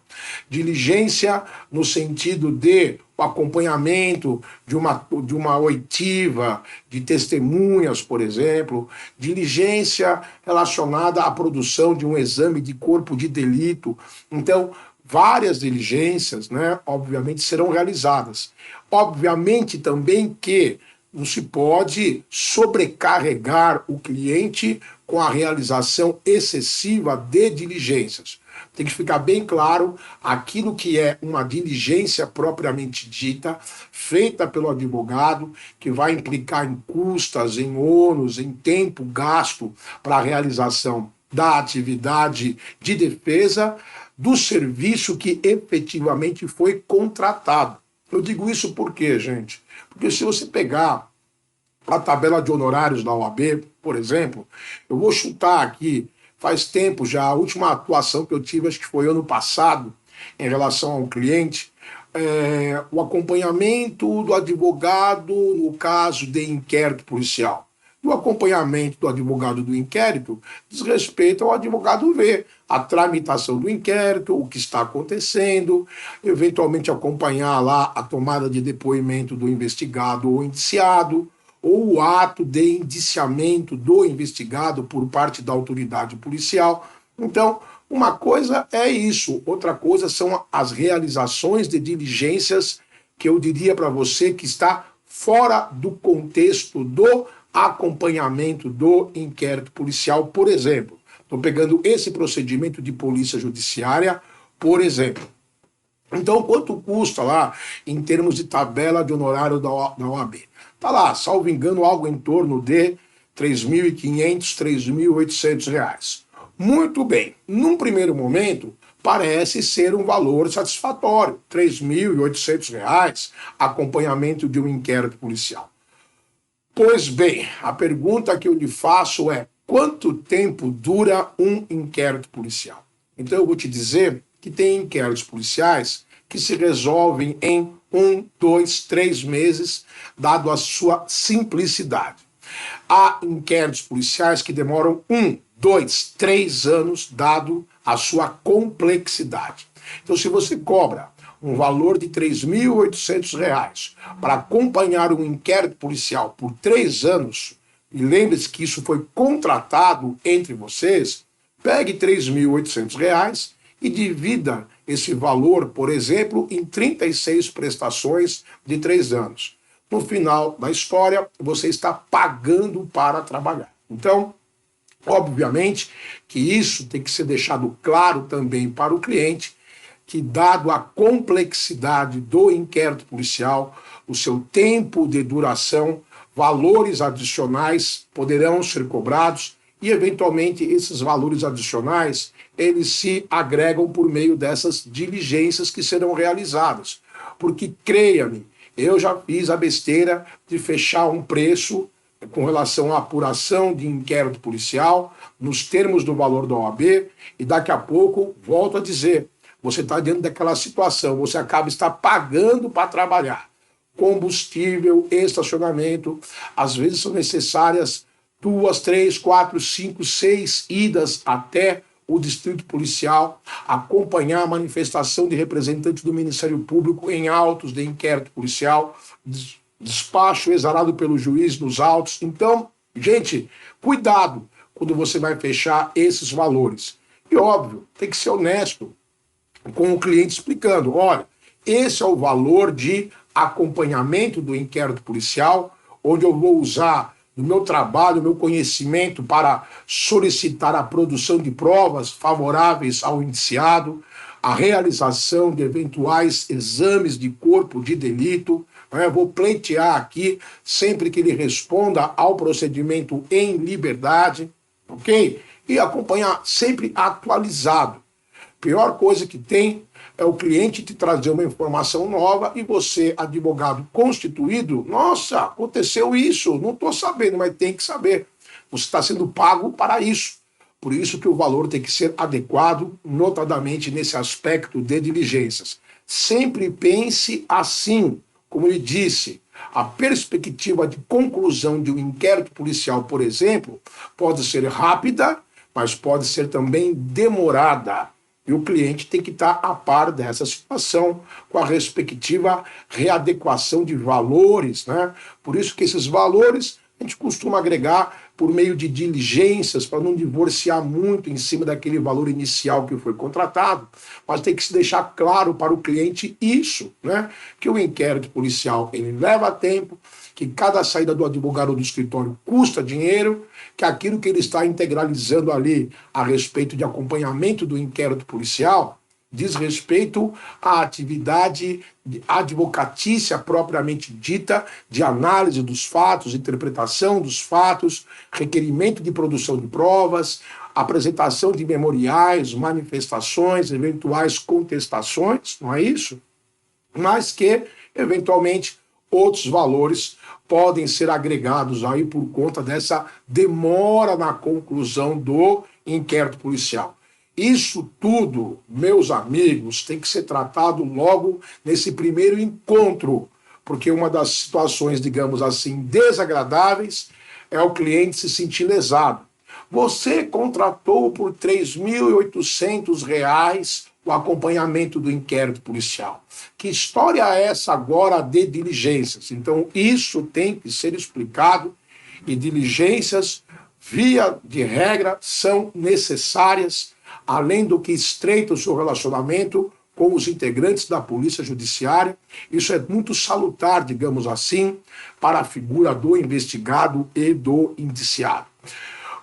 diligência no sentido de o acompanhamento de uma oitiva de testemunhas, por exemplo, diligência relacionada à produção de um exame de corpo de delito. Então, várias diligências, né, obviamente, serão realizadas. Obviamente também que não se pode sobrecarregar o cliente com a realização excessiva de diligências. Tem que ficar bem claro aquilo que é uma diligência propriamente dita, feita pelo advogado, que vai implicar em custas, em ônus, em tempo gasto para a realização da atividade de defesa do serviço que efetivamente foi contratado. Eu digo isso por quê, gente? Porque se você pegar a tabela de honorários da OAB, por exemplo, eu vou chutar aqui, faz tempo já, a última atuação que eu tive, acho que foi ano passado, em relação ao cliente, o acompanhamento do advogado no caso de inquérito policial. O acompanhamento do advogado do inquérito diz respeito ao advogado ver a tramitação do inquérito, o que está acontecendo, eventualmente acompanhar lá a tomada de depoimento do investigado ou indiciado, ou o ato de indiciamento do investigado por parte da autoridade policial. Então, uma coisa é isso, outra coisa são as realizações de diligências que eu diria para você que está fora do contexto do acompanhamento do inquérito policial, por exemplo. Estou pegando esse procedimento de polícia judiciária, por exemplo. Então, quanto custa lá em termos de tabela de honorário da OAB? Está lá, salvo engano, algo em torno de R$ 3.500, R$ 3.800. Muito bem, num primeiro momento, parece ser um valor satisfatório, R$ 3.800, acompanhamento de um inquérito policial. Pois bem, a pergunta que eu lhe faço é: quanto tempo dura um inquérito policial? Então eu vou te dizer que tem inquéritos policiais que se resolvem em 1, 2, 3 meses, dado a sua simplicidade. Há inquéritos policiais que demoram 1, 2, 3 anos, dado a sua complexidade. Então, se você cobra um valor de R$ 3.800 para acompanhar um inquérito policial por 3 anos, e lembre-se que isso foi contratado entre vocês, pegue R$ 3.800 e divida esse valor, por exemplo, em 36 prestações de 3 anos. No final da história, você está pagando para trabalhar. Então, obviamente que isso tem que ser deixado claro também para o cliente, que, dado a complexidade do inquérito policial, o seu tempo de duração, valores adicionais poderão ser cobrados e, eventualmente, esses valores adicionais, eles se agregam por meio dessas diligências que serão realizadas. Porque, creia-me, eu já fiz a besteira de fechar um preço com relação à apuração de inquérito policial, nos termos do valor da OAB, e daqui a pouco, volto a dizer, você está dentro daquela situação, você acaba pagando para trabalhar. Combustível, estacionamento, às vezes são necessárias 2, 3, 4, 5, 6 idas até o distrito policial, acompanhar a manifestação de representantes do Ministério Público em autos de inquérito policial, despacho exarado pelo juiz nos autos. Então, gente, cuidado quando você vai fechar esses valores. E, óbvio, tem que ser honesto com o cliente explicando, olha, esse é o valor de acompanhamento do inquérito policial, onde eu vou usar do meu trabalho, do meu conhecimento para solicitar a produção de provas favoráveis ao indiciado, a realização de eventuais exames de corpo de delito. Vou pleitear aqui sempre que ele responda ao procedimento em liberdade, ok? E acompanhar sempre atualizado. Pior coisa que tem é o cliente te trazer uma informação nova e você, advogado constituído, nossa, aconteceu isso, não estou sabendo, mas tem que saber. Você está sendo pago para isso. Por isso que o valor tem que ser adequado, notadamente nesse aspecto de diligências. Sempre pense assim, como ele disse, a perspectiva de conclusão de um inquérito policial, por exemplo, pode ser rápida, mas pode ser também demorada. E o cliente tem que estar a par dessa situação com a respectiva readequação de valores, né? Por isso que esses valores a gente costuma agregar por meio de diligências, para não divorciar muito em cima daquele valor inicial que foi contratado, mas tem que se deixar claro para o cliente isso, né? Que o inquérito policial ele leva tempo, que cada saída do advogado do escritório custa dinheiro, que aquilo que ele está integralizando ali a respeito de acompanhamento do inquérito policial diz respeito à atividade advocatícia propriamente dita, de análise dos fatos, interpretação dos fatos, requerimento de produção de provas, apresentação de memoriais, manifestações, eventuais contestações, não é isso? Mas que, eventualmente, outros valores podem ser agregados aí por conta dessa demora na conclusão do inquérito policial. Isso tudo, meus amigos, tem que ser tratado logo nesse primeiro encontro, porque uma das situações, digamos assim, desagradáveis é o cliente se sentir lesado. Você contratou por R$ 3.800 o acompanhamento do inquérito policial. Que história é essa agora de diligências? Então, isso tem que ser explicado e diligências, via de regra, são necessárias, além do que estreita o seu relacionamento com os integrantes da Polícia Judiciária. Isso é muito salutar, digamos assim, para a figura do investigado e do indiciado.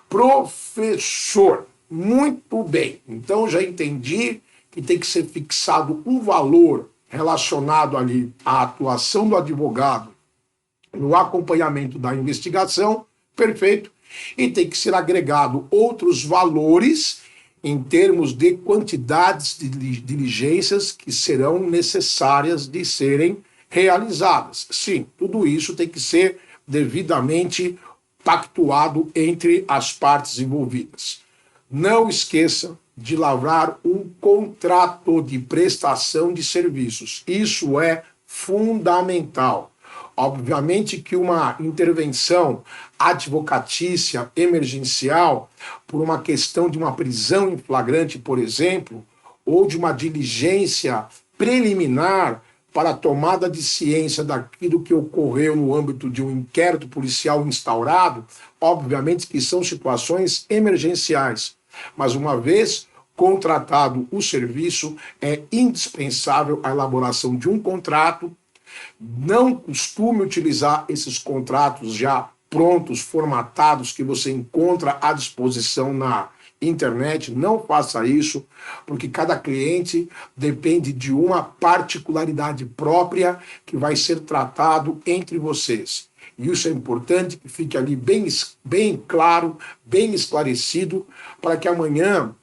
Professor, muito bem. Então já entendi que tem que ser fixado um valor relacionado ali à atuação do advogado no acompanhamento da investigação, perfeito, e tem que ser agregado outros valores em termos de quantidades de diligências que serão necessárias de serem realizadas. Sim, tudo isso tem que ser devidamente pactuado entre as partes envolvidas. Não esqueça de lavrar um contrato de prestação de serviços. Isso é fundamental. Obviamente que uma intervenção advocatícia emergencial, por uma questão de uma prisão em flagrante, por exemplo, ou de uma diligência preliminar para a tomada de ciência daquilo que ocorreu no âmbito de um inquérito policial instaurado, obviamente que são situações emergenciais. Mas uma vez contratado o serviço, é indispensável a elaboração de um contrato. Não costume utilizar esses contratos já prontos, formatados, que você encontra à disposição na internet, não faça isso, porque cada cliente depende de uma particularidade própria que vai ser tratado entre vocês. E isso é importante que fique ali bem claro, bem esclarecido, para que amanhã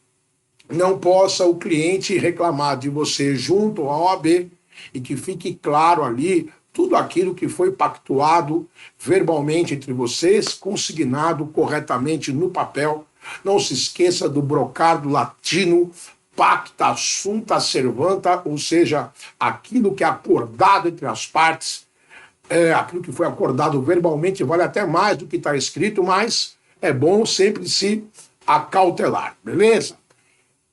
não possa o cliente reclamar de você junto à OAB e que fique claro ali tudo aquilo que foi pactuado verbalmente entre vocês, consignado corretamente no papel. Não se esqueça do brocardo latino, pacta assunta servanta, ou seja, aquilo que é acordado entre as partes, aquilo que foi acordado verbalmente vale até mais do que está escrito, mas é bom sempre se acautelar, beleza?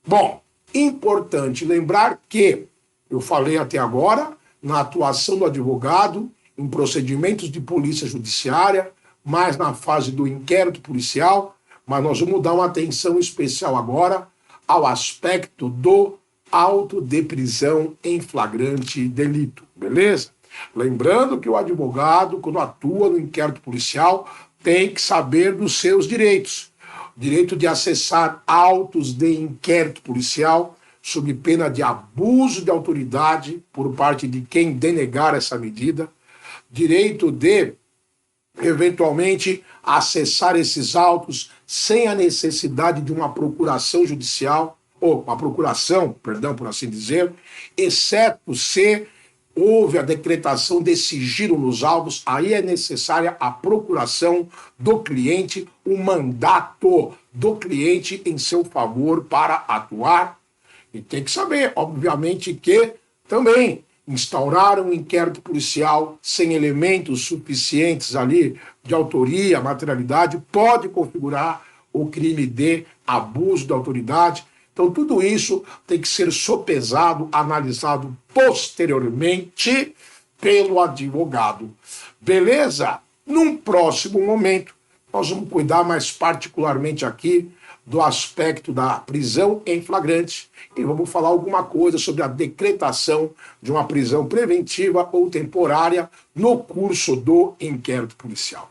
Bom, importante lembrar que eu falei até agora na atuação do advogado em procedimentos de polícia judiciária, mais na fase do inquérito policial, mas nós vamos dar uma atenção especial agora ao aspecto do auto de prisão em flagrante delito, beleza? Lembrando que o advogado, quando atua no inquérito policial, tem que saber dos seus direitos. Direito de acessar autos de inquérito policial sob pena de abuso de autoridade por parte de quem denegar essa medida. Direito de, eventualmente, acessar esses autos sem a necessidade de uma procuração judicial, ou uma procuração, perdão, por assim dizer, exceto se houve a decretação de sigilo nos autos, aí é necessária a procuração do cliente, o mandato do cliente em seu favor para atuar. E tem que saber, obviamente, que também instaurar um inquérito policial sem elementos suficientes ali de autoria, materialidade, pode configurar o crime de abuso da autoridade. Então, tudo isso tem que ser sopesado, analisado posteriormente pelo advogado. Beleza? Num próximo momento, nós vamos cuidar mais particularmente aqui do aspecto da prisão em flagrante e vamos falar alguma coisa sobre a decretação de uma prisão preventiva ou temporária no curso do inquérito policial.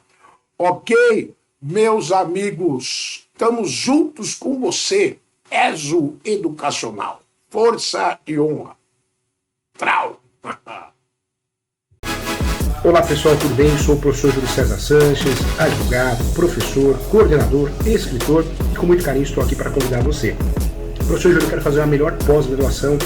Ok, meus amigos, estamos juntos com você. ESO Educacional. Força e honra. Trau. Olá pessoal, tudo bem? Sou o professor Júlio César Sanches, advogado, professor, coordenador, escritor e com muito carinho estou aqui para convidar você. Professor Júlio, eu quero fazer a melhor pós-graduação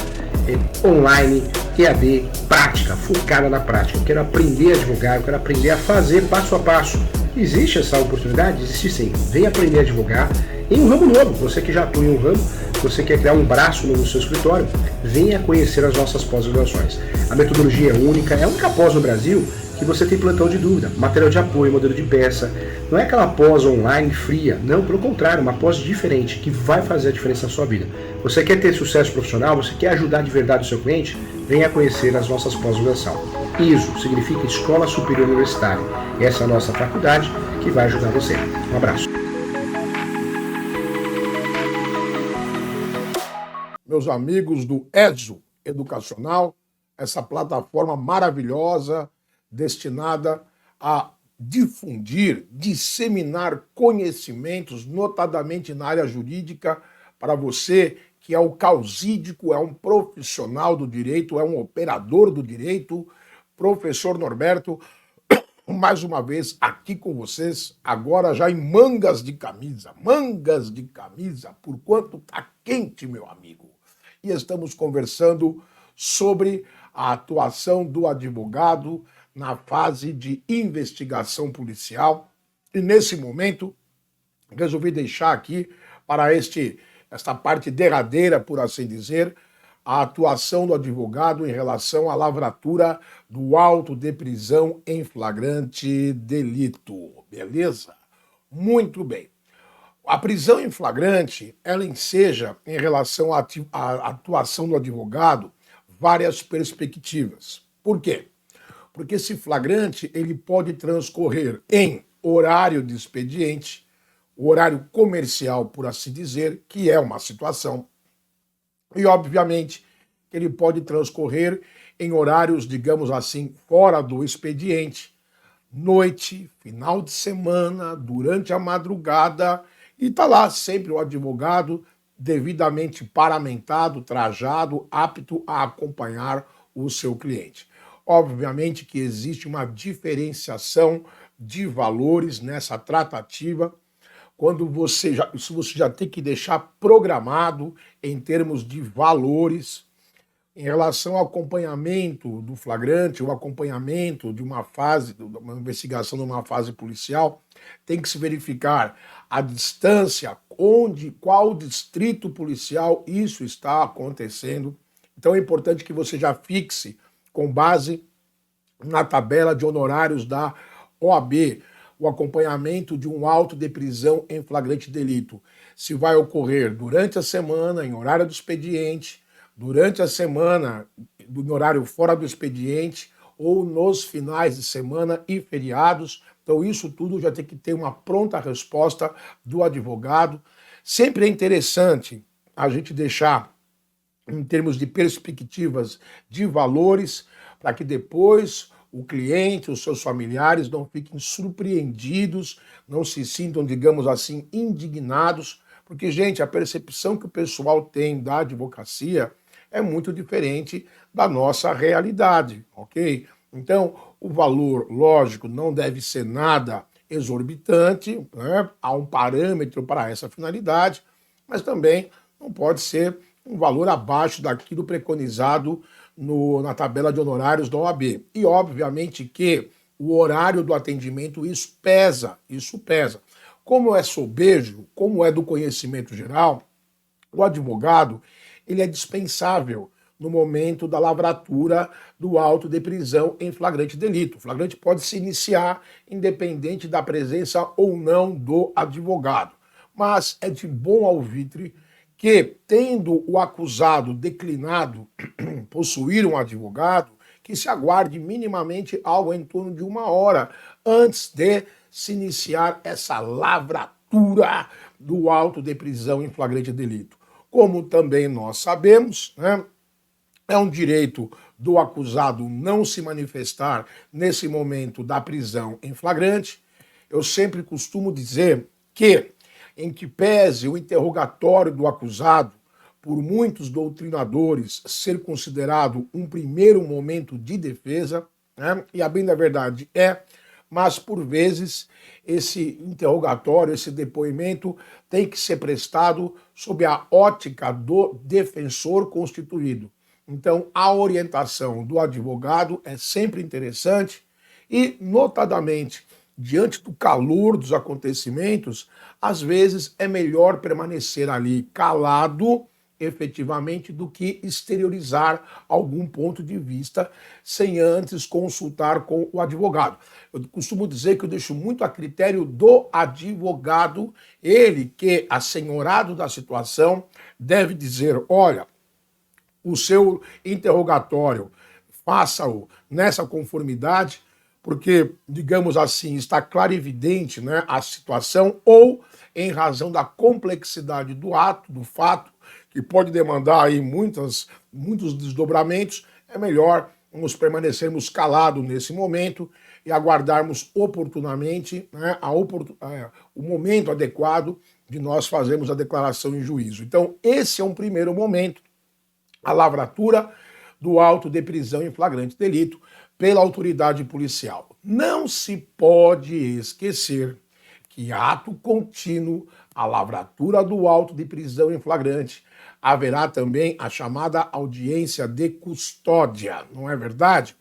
online, EAD, prática, focada na prática. Eu quero aprender a advogar, eu quero aprender a fazer passo a passo. Existe essa oportunidade? Existe sim. Venha aprender a advogar em um ramo novo. Você que já atua em um ramo, você quer criar um braço novo no seu escritório, venha conhecer as nossas pós-graduações. A metodologia é única, é a única pós no Brasil que você tem plantão de dúvida, material de apoio, modelo de peça. Não é aquela pós online fria, não, pelo contrário, uma pós diferente que vai fazer a diferença na sua vida. Você quer ter sucesso profissional, você quer ajudar de verdade o seu cliente, venha conhecer as nossas pós-graduação. ISO significa Escola Superior Universitária. Essa é a nossa faculdade que vai ajudar você. Um abraço. Meus amigos do ESO Educacional, essa plataforma maravilhosa destinada a difundir, disseminar conhecimentos, notadamente na área jurídica, para você que é o causídico, é um profissional do direito, é um operador do direito. Professor Norberto, mais uma vez aqui com vocês, agora já em mangas de camisa, por quanto tá quente, meu amigo. E estamos conversando sobre a atuação do advogado na fase de investigação policial. E nesse momento, resolvi deixar aqui para esta parte derradeira, por assim dizer, a atuação do advogado em relação à lavratura do auto de prisão em flagrante delito. Beleza? Muito bem. A prisão em flagrante, ela enseja, em relação à atuação do advogado, várias perspectivas. Por quê? Porque esse flagrante ele pode transcorrer em horário de expediente, o horário comercial, por assim dizer, que é uma situação. E, obviamente, ele pode transcorrer em horários, digamos assim, fora do expediente, noite, final de semana, durante a madrugada E está lá sempre o advogado devidamente paramentado, trajado, apto a acompanhar o seu cliente. Obviamente que existe uma diferenciação de valores nessa tratativa, quando isso você já tem que deixar programado em termos de valores. Em relação ao acompanhamento do flagrante, o acompanhamento de uma fase, uma investigação numa fase policial, tem que se verificar a distância, qual distrito policial isso está acontecendo. Então é importante que você já fixe, com base na tabela de honorários da OAB, o acompanhamento de um auto de prisão em flagrante delito. Se vai ocorrer durante a semana, em horário do expediente, durante a semana, no horário fora do expediente, ou nos finais de semana e feriados. Então isso tudo já tem que ter uma pronta resposta do advogado. Sempre é interessante a gente deixar, em termos de perspectivas de valores, para que depois o cliente, os seus familiares não fiquem surpreendidos, não se sintam, digamos assim, indignados, porque, gente, a percepção que o pessoal tem da advocacia é muito diferente da nossa realidade, ok? Então, o valor, lógico, não deve ser nada exorbitante, né? Há um parâmetro para essa finalidade, mas também não pode ser um valor abaixo daquilo preconizado na tabela de honorários da OAB. E, obviamente, que o horário do atendimento, isso pesa. Como é sobejo, como é do conhecimento geral, o advogado, ele é dispensável no momento da lavratura do auto de prisão em flagrante delito. O flagrante pode se iniciar independente da presença ou não do advogado. Mas é de bom alvitre que, tendo o acusado declinado possuir um advogado, que se aguarde minimamente algo em torno de 1 hora antes de se iniciar essa lavratura do auto de prisão em flagrante delito. Como também nós sabemos, né, é um direito do acusado não se manifestar nesse momento da prisão em flagrante. Eu sempre costumo dizer que, em que pese o interrogatório do acusado, por muitos doutrinadores, ser considerado um primeiro momento de defesa, né, e a bem da verdade mas por vezes esse interrogatório, esse depoimento tem que ser prestado sob a ótica do defensor constituído. Então, a orientação do advogado é sempre interessante e, notadamente, diante do calor dos acontecimentos, às vezes é melhor permanecer ali calado, efetivamente, do que exteriorizar algum ponto de vista sem antes consultar com o advogado. Eu costumo dizer que eu deixo muito a critério do advogado, ele que, assenhorado da situação, deve dizer, olha, o seu interrogatório, faça-o nessa conformidade, porque, digamos assim, está clarividente, né, a situação, ou em razão da complexidade do ato, do fato, que pode demandar aí muitos desdobramentos, é melhor nos permanecermos calados nesse momento e aguardarmos oportunamente, né, o momento adequado de nós fazermos a declaração em juízo. Então, esse é um primeiro momento, a lavratura do auto de prisão em flagrante delito pela autoridade policial. Não se pode esquecer que ato contínuo, a lavratura do auto de prisão em flagrante, haverá também a chamada audiência de custódia, não é verdade?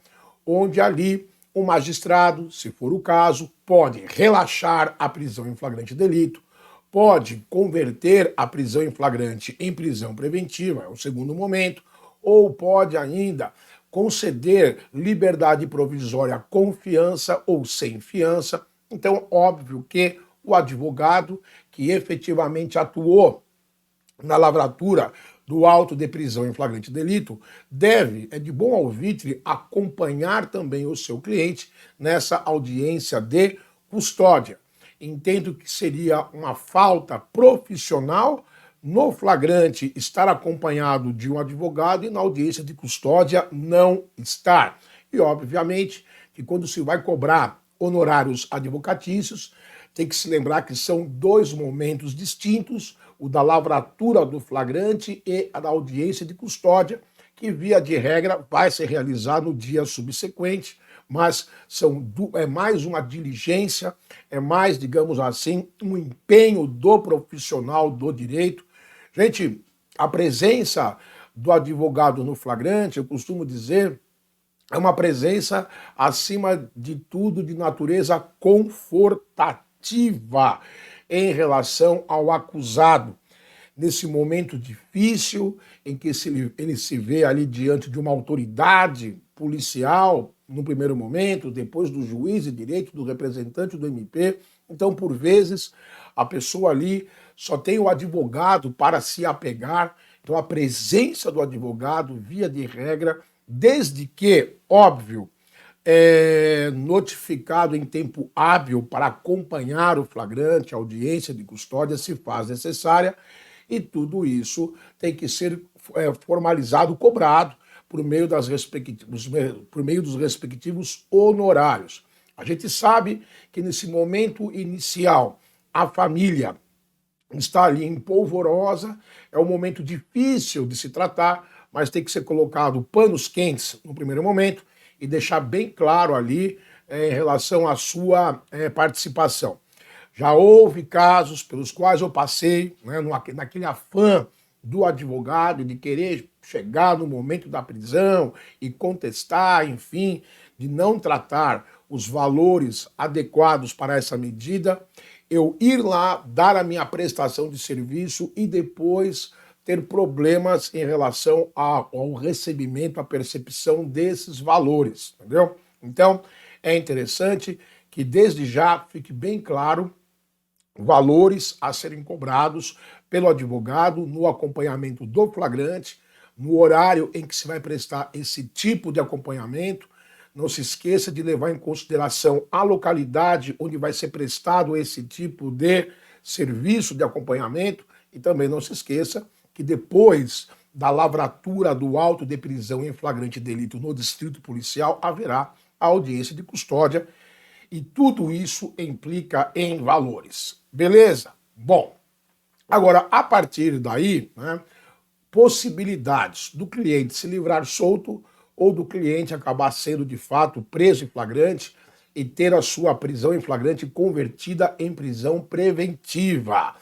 Onde ali o magistrado, se for o caso, pode relaxar a prisão em flagrante delito, pode converter a prisão em flagrante em prisão preventiva, é o segundo momento, ou pode ainda conceder liberdade provisória com fiança ou sem fiança. Então, óbvio que o advogado que efetivamente atuou na lavratura do auto de prisão em flagrante delito deve, é de bom alvitre, acompanhar também o seu cliente nessa audiência de custódia. Entendo que seria uma falta profissional no flagrante estar acompanhado de um advogado e na audiência de custódia não estar. E, obviamente, que quando se vai cobrar honorários advocatícios, tem que se lembrar que são dois momentos distintos, o da lavratura do flagrante e a da audiência de custódia, que via de regra vai ser realizado no dia subsequente, mas é mais uma diligência, é mais, digamos assim, um empenho do profissional do direito. Gente, a presença do advogado no flagrante, eu costumo dizer, é uma presença, acima de tudo, de natureza confortativa em relação ao acusado. Nesse momento difícil, em que ele se vê ali diante de uma autoridade policial, no primeiro momento, depois do juiz de direito, do representante do MP. Então, por vezes, a pessoa ali só tem o advogado para se apegar. Então, a presença do advogado, via de regra, desde que, óbvio, notificado em tempo hábil para acompanhar o flagrante, a audiência de custódia, se faz necessária, e tudo isso tem que ser formalizado, cobrado, por meio dos respectivos honorários. A gente sabe que nesse momento inicial, a família está ali em polvorosa, é um momento difícil de se tratar, mas tem que ser colocado panos quentes no primeiro momento e deixar bem claro ali em relação à sua participação. Já houve casos pelos quais eu passei, né, naquele afã do advogado de querer chegar no momento da prisão e contestar, enfim, de não tratar os valores adequados para essa medida, eu ir lá, dar a minha prestação de serviço e depois ter problemas em relação ao recebimento, à percepção desses valores, entendeu? Então, é interessante que desde já fique bem claro valores a serem cobrados pelo advogado no acompanhamento do flagrante, no horário em que se vai prestar esse tipo de acompanhamento. Não se esqueça de levar em consideração a localidade onde vai ser prestado esse tipo de serviço de acompanhamento e também não se esqueça que depois da lavratura do auto de prisão em flagrante delito no distrito policial haverá a audiência de custódia e tudo isso implica em valores. Beleza? Bom, agora a partir daí, né, possibilidades do cliente se livrar solto ou do cliente acabar sendo de fato preso em flagrante e ter a sua prisão em flagrante convertida em prisão preventiva.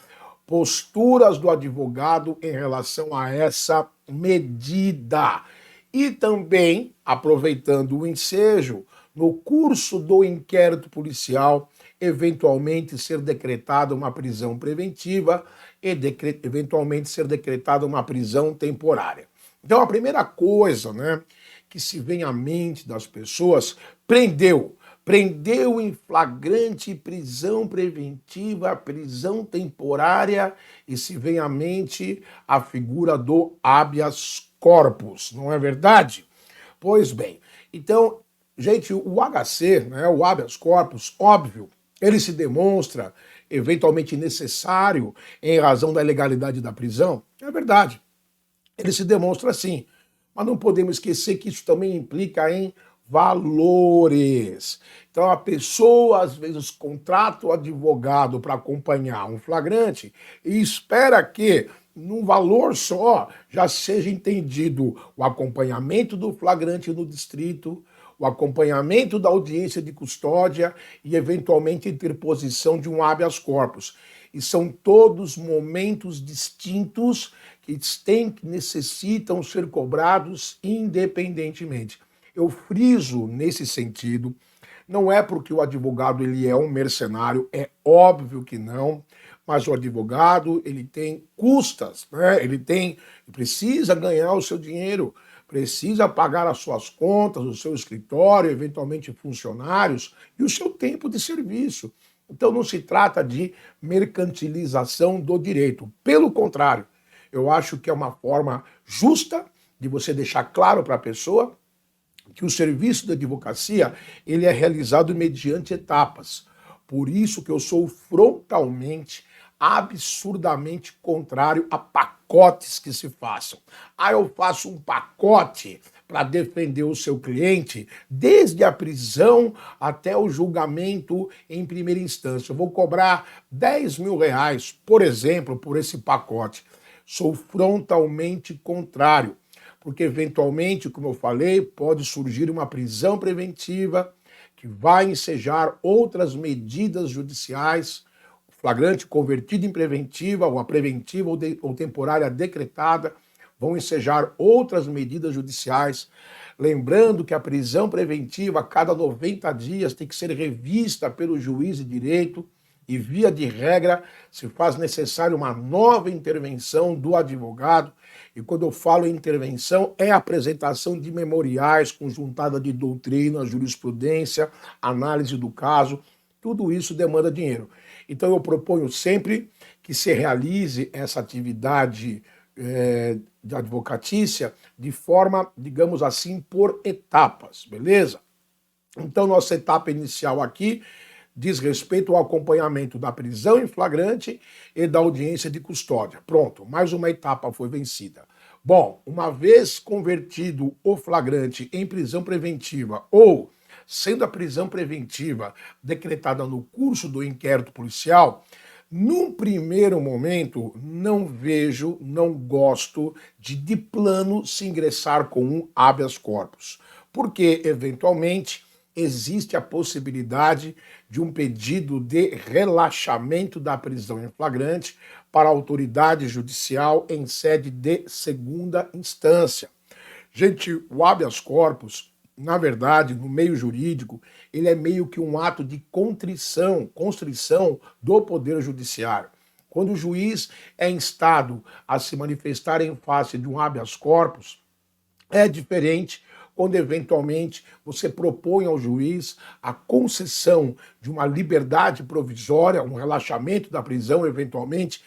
Posturas do advogado em relação a essa medida. E também, aproveitando o ensejo, no curso do inquérito policial, eventualmente ser decretada uma prisão preventiva e eventualmente ser decretada uma prisão temporária. Então, a primeira coisa, né, que se vem à mente das pessoas, prendeu em flagrante, prisão preventiva, prisão temporária, e se vem à mente a figura do habeas corpus, não é verdade? Pois bem, então, gente, o HC, né, o habeas corpus, óbvio, ele se demonstra eventualmente necessário em razão da ilegalidade da prisão, é verdade, ele se demonstra assim, mas não podemos esquecer que isso também implica em valores. Então a pessoa às vezes contrata o advogado para acompanhar um flagrante e espera que num valor só já seja entendido o acompanhamento do flagrante no distrito, o acompanhamento da audiência de custódia e eventualmente a interposição de um habeas corpus. E são todos momentos distintos que necessitam ser cobrados independentemente. Eu friso nesse sentido, não é porque o advogado ele é um mercenário, é óbvio que não, mas o advogado ele tem custas, né? Ele precisa ganhar o seu dinheiro, precisa pagar as suas contas, o seu escritório, eventualmente funcionários e o seu tempo de serviço. Então não se trata de mercantilização do direito, pelo contrário, eu acho que é uma forma justa de você deixar claro para a pessoa que o serviço da advocacia ele é realizado mediante etapas. Por isso que eu sou frontalmente, absurdamente contrário a pacotes que se façam. Ah, eu faço um pacote para defender o seu cliente, desde a prisão até o julgamento em primeira instância. Eu vou cobrar R$10.000, por exemplo, por esse pacote. Sou frontalmente contrário, porque eventualmente, como eu falei, pode surgir uma prisão preventiva que vai ensejar outras medidas judiciais, flagrante convertido em preventiva, ou a preventiva ou temporária decretada, vão ensejar outras medidas judiciais. Lembrando que a prisão preventiva, a cada 90 dias, tem que ser revista pelo juiz de direito e, via de regra, se faz necessário uma nova intervenção do advogado. E quando eu falo em intervenção, é a apresentação de memoriais, conjuntada de doutrina, jurisprudência, análise do caso. Tudo isso demanda dinheiro. Então eu proponho sempre que se realize essa atividade de advocatícia de forma, digamos assim, por etapas, beleza? Então nossa etapa inicial aqui diz respeito ao acompanhamento da prisão em flagrante e da audiência de custódia. Pronto, mais uma etapa foi vencida. Bom, uma vez convertido o flagrante em prisão preventiva ou sendo a prisão preventiva decretada no curso do inquérito policial, num primeiro momento, não gosto de plano se ingressar com um habeas corpus, porque, eventualmente, existe a possibilidade de um pedido de relaxamento da prisão em flagrante para a autoridade judicial em sede de segunda instância. Gente, o habeas corpus, na verdade, no meio jurídico, ele é meio que um ato de constrição do Poder Judiciário. Quando o juiz é instado a se manifestar em face de um habeas corpus, é diferente quando, eventualmente, você propõe ao juiz a concessão de uma liberdade provisória, um relaxamento da prisão, eventualmente,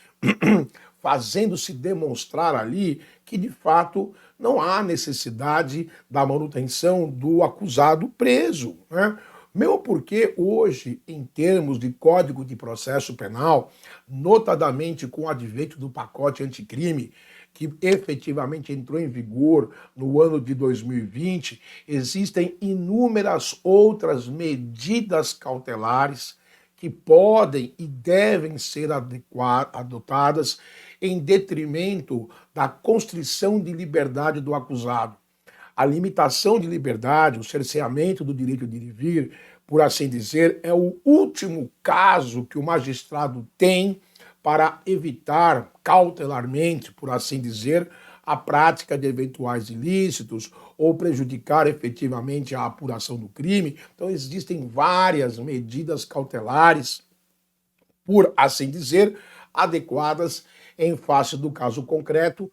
fazendo-se demonstrar ali que, de fato, não há necessidade da manutenção do acusado preso, né? Mesmo porque hoje, em termos de Código de Processo Penal, notadamente com o advento do pacote anticrime, que efetivamente entrou em vigor no ano de 2020, existem inúmeras outras medidas cautelares que podem e devem ser adotadas em detrimento da constrição de liberdade do acusado. A limitação de liberdade, o cerceamento do direito de ir e vir, por assim dizer, é o último caso que o magistrado tem para evitar cautelarmente, por assim dizer, a prática de eventuais ilícitos ou prejudicar efetivamente a apuração do crime. Então existem várias medidas cautelares, por assim dizer, adequadas em face do caso concreto,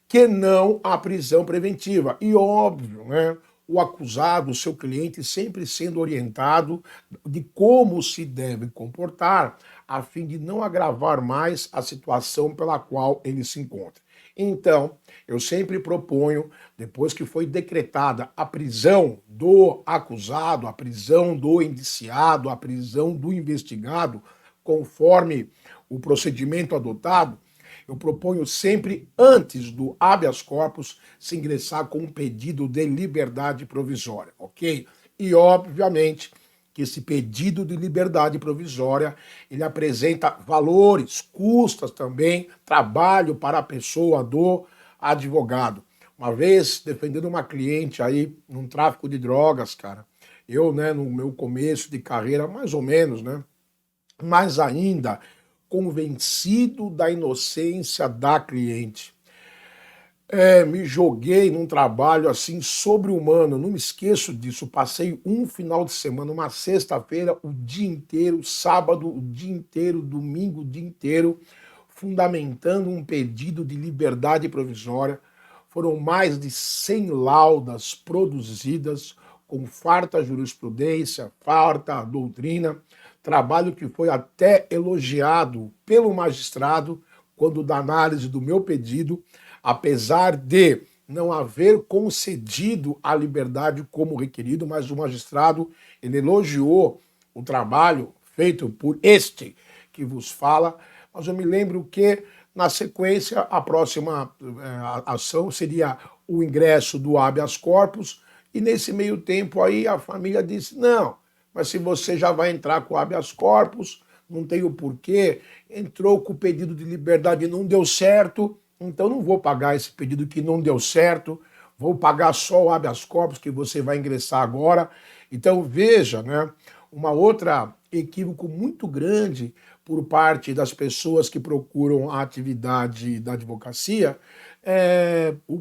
que não a prisão preventiva. E óbvio, né, o acusado, o seu cliente, sempre sendo orientado de como se deve comportar, a fim de não agravar mais a situação pela qual ele se encontra. Então, eu sempre proponho, depois que foi decretada a prisão do acusado, a prisão do indiciado, a prisão do investigado, conforme o procedimento adotado, eu proponho sempre, antes do habeas corpus, se ingressar com um pedido de liberdade provisória, ok? E, obviamente, que esse pedido de liberdade provisória, ele apresenta valores, custas também, trabalho para a pessoa do advogado. Uma vez, defendendo uma cliente aí num tráfico de drogas, cara, eu, né, no meu começo de carreira, mais ou menos, né, mas ainda convencido da inocência da cliente. Me joguei num trabalho assim sobre-humano, não me esqueço disso. Passei um final de semana, uma sexta-feira, o dia inteiro, sábado, o dia inteiro, domingo, o dia inteiro, fundamentando um pedido de liberdade provisória. Foram mais de 100 laudas produzidas com farta jurisprudência, farta doutrina, trabalho que foi até elogiado pelo magistrado quando da análise do meu pedido, apesar de não haver concedido a liberdade como requerido, mas o magistrado ele elogiou o trabalho feito por este que vos fala. Mas eu me lembro que Na sequência, a próxima ação seria o ingresso do habeas corpus, e nesse meio tempo aí a família disse, não, mas se você já vai entrar com o habeas corpus, não tem o porquê, entrou com o pedido de liberdade e não deu certo, então não vou pagar esse pedido que não deu certo, vou pagar só o habeas corpus que você vai ingressar agora. Então veja, né, uma outra equívoco muito grande por parte das pessoas que procuram a atividade da advocacia,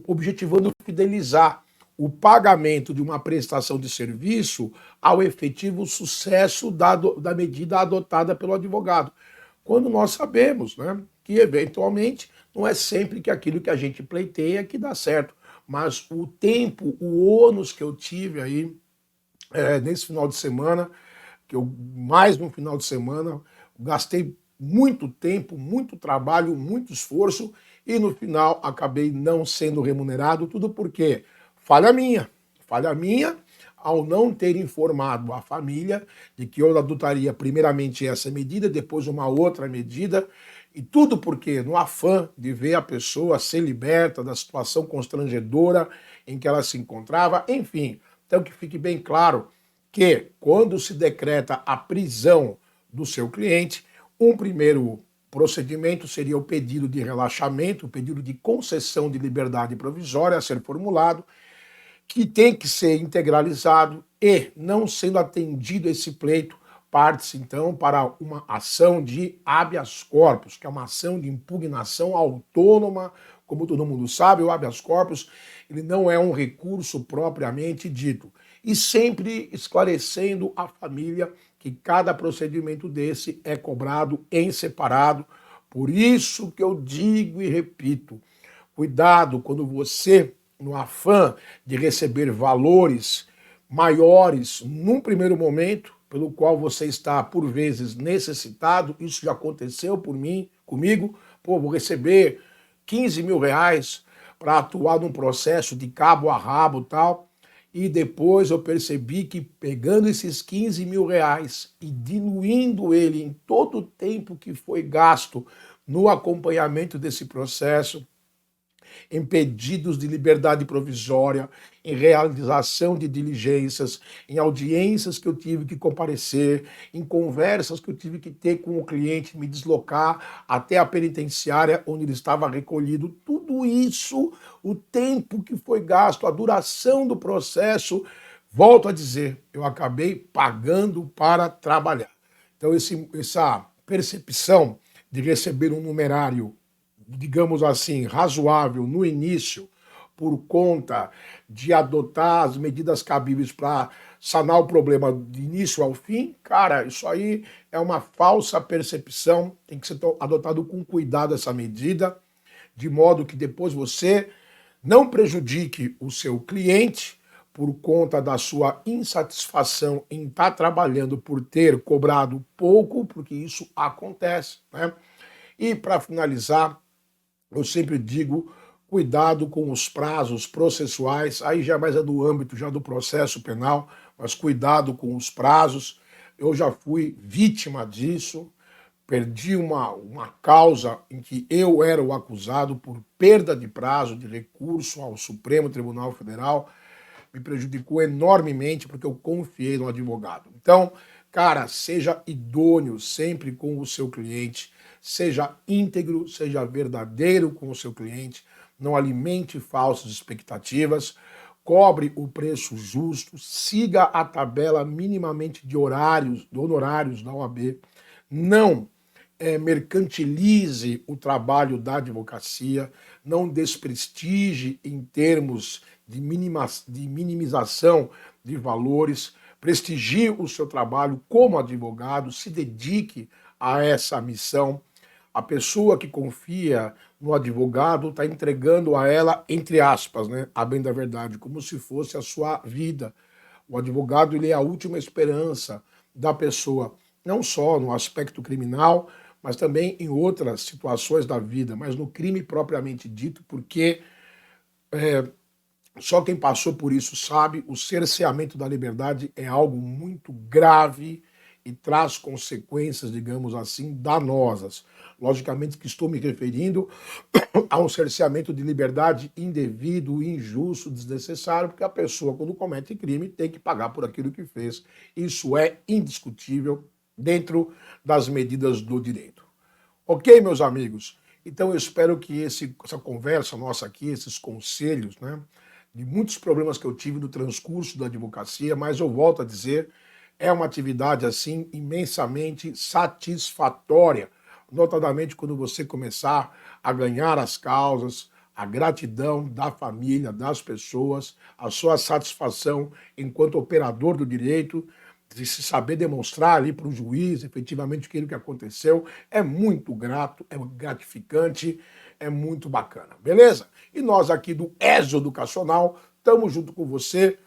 objetivando fidelizar o pagamento de uma prestação de serviço ao efetivo sucesso da medida adotada pelo advogado. Quando nós sabemos, né, que eventualmente não é sempre que aquilo que a gente pleiteia que dá certo, mas o tempo, o ônus que eu tive aí nesse final de semana, mais no final de semana, gastei muito tempo, muito trabalho, muito esforço e no final acabei não sendo remunerado, tudo porque falha minha ao não ter informado a família de que eu adotaria primeiramente essa medida, depois uma outra medida, e tudo porque no afã de ver a pessoa ser liberta da situação constrangedora em que ela se encontrava, enfim. Então que fique bem claro que quando se decreta a prisão do seu cliente, um primeiro procedimento seria o pedido de relaxamento, o pedido de concessão de liberdade provisória a ser formulado, que tem que ser integralizado e, não sendo atendido esse pleito, parte-se então para uma ação de habeas corpus, que é uma ação de impugnação autônoma. Como todo mundo sabe, o habeas corpus ele não é um recurso propriamente dito. E sempre esclarecendo à família que cada procedimento desse é cobrado em separado. Por isso que eu digo e repito, cuidado quando você, no afã de receber valores maiores num primeiro momento, pelo qual você está, por vezes, necessitado, isso já aconteceu comigo, vou receber 15 mil reais para atuar num processo de cabo a rabo e tal, e depois eu percebi que pegando esses 15 mil reais e diluindo ele em todo o tempo que foi gasto no acompanhamento desse processo, em pedidos de liberdade provisória, em realização de diligências, em audiências que eu tive que comparecer, em conversas que eu tive que ter com o cliente, me deslocar até a penitenciária onde ele estava recolhido. Tudo isso, o tempo que foi gasto, a duração do processo, volto a dizer, eu acabei pagando para trabalhar. Então essa percepção de receber um numerário, digamos assim, razoável no início, por conta de adotar as medidas cabíveis para sanar o problema de início ao fim, cara, isso aí é uma falsa percepção, tem que ser adotado com cuidado essa medida, de modo que depois você não prejudique o seu cliente por conta da sua insatisfação em estar trabalhando por ter cobrado pouco, porque isso acontece, né? E para finalizar, eu sempre digo, cuidado com os prazos processuais, aí já mais é do âmbito já do processo penal, mas cuidado com os prazos. Eu já fui vítima disso, perdi uma causa em que eu era o acusado por perda de prazo de recurso ao Supremo Tribunal Federal, me prejudicou enormemente porque eu confiei no advogado. Então, cara, seja idôneo sempre com o seu cliente, seja íntegro, seja verdadeiro com o seu cliente, não alimente falsas expectativas, cobre o preço justo, siga a tabela minimamente de honorários da OAB, não mercantilize o trabalho da advocacia, não desprestige em termos de minimização de valores, prestigie o seu trabalho como advogado, se dedique a essa missão. A pessoa que confia no advogado está entregando a ela, entre aspas, né, a bem da verdade, como se fosse a sua vida. O advogado ele é a última esperança da pessoa, não só no aspecto criminal, mas também em outras situações da vida, mas no crime propriamente dito, porque só quem passou por isso sabe, o cerceamento da liberdade é algo muito grave e traz consequências, digamos assim, danosas. Logicamente que estou me referindo a um cerceamento de liberdade indevido, injusto, desnecessário, porque a pessoa, quando comete crime, tem que pagar por aquilo que fez. Isso é indiscutível dentro das medidas do direito. Ok, meus amigos? Então eu espero que essa conversa nossa aqui, esses conselhos, né, de muitos problemas que eu tive no transcurso da advocacia, mas eu volto a dizer, é uma atividade assim imensamente satisfatória, notadamente quando você começar a ganhar as causas, a gratidão da família, das pessoas, a sua satisfação enquanto operador do direito, de se saber demonstrar ali para o juiz efetivamente aquilo que aconteceu, é muito grato, é gratificante, é muito bacana, beleza? E nós aqui do ESO Educacional estamos junto com você,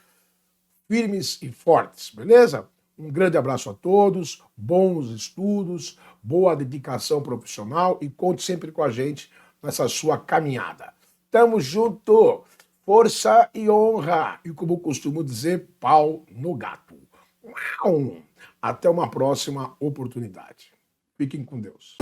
firmes e fortes, beleza? Um grande abraço a todos, bons estudos, boa dedicação profissional e conte sempre com a gente nessa sua caminhada. Tamo junto, força e honra e, como costumo dizer, pau no gato. Até uma próxima oportunidade. Fiquem com Deus.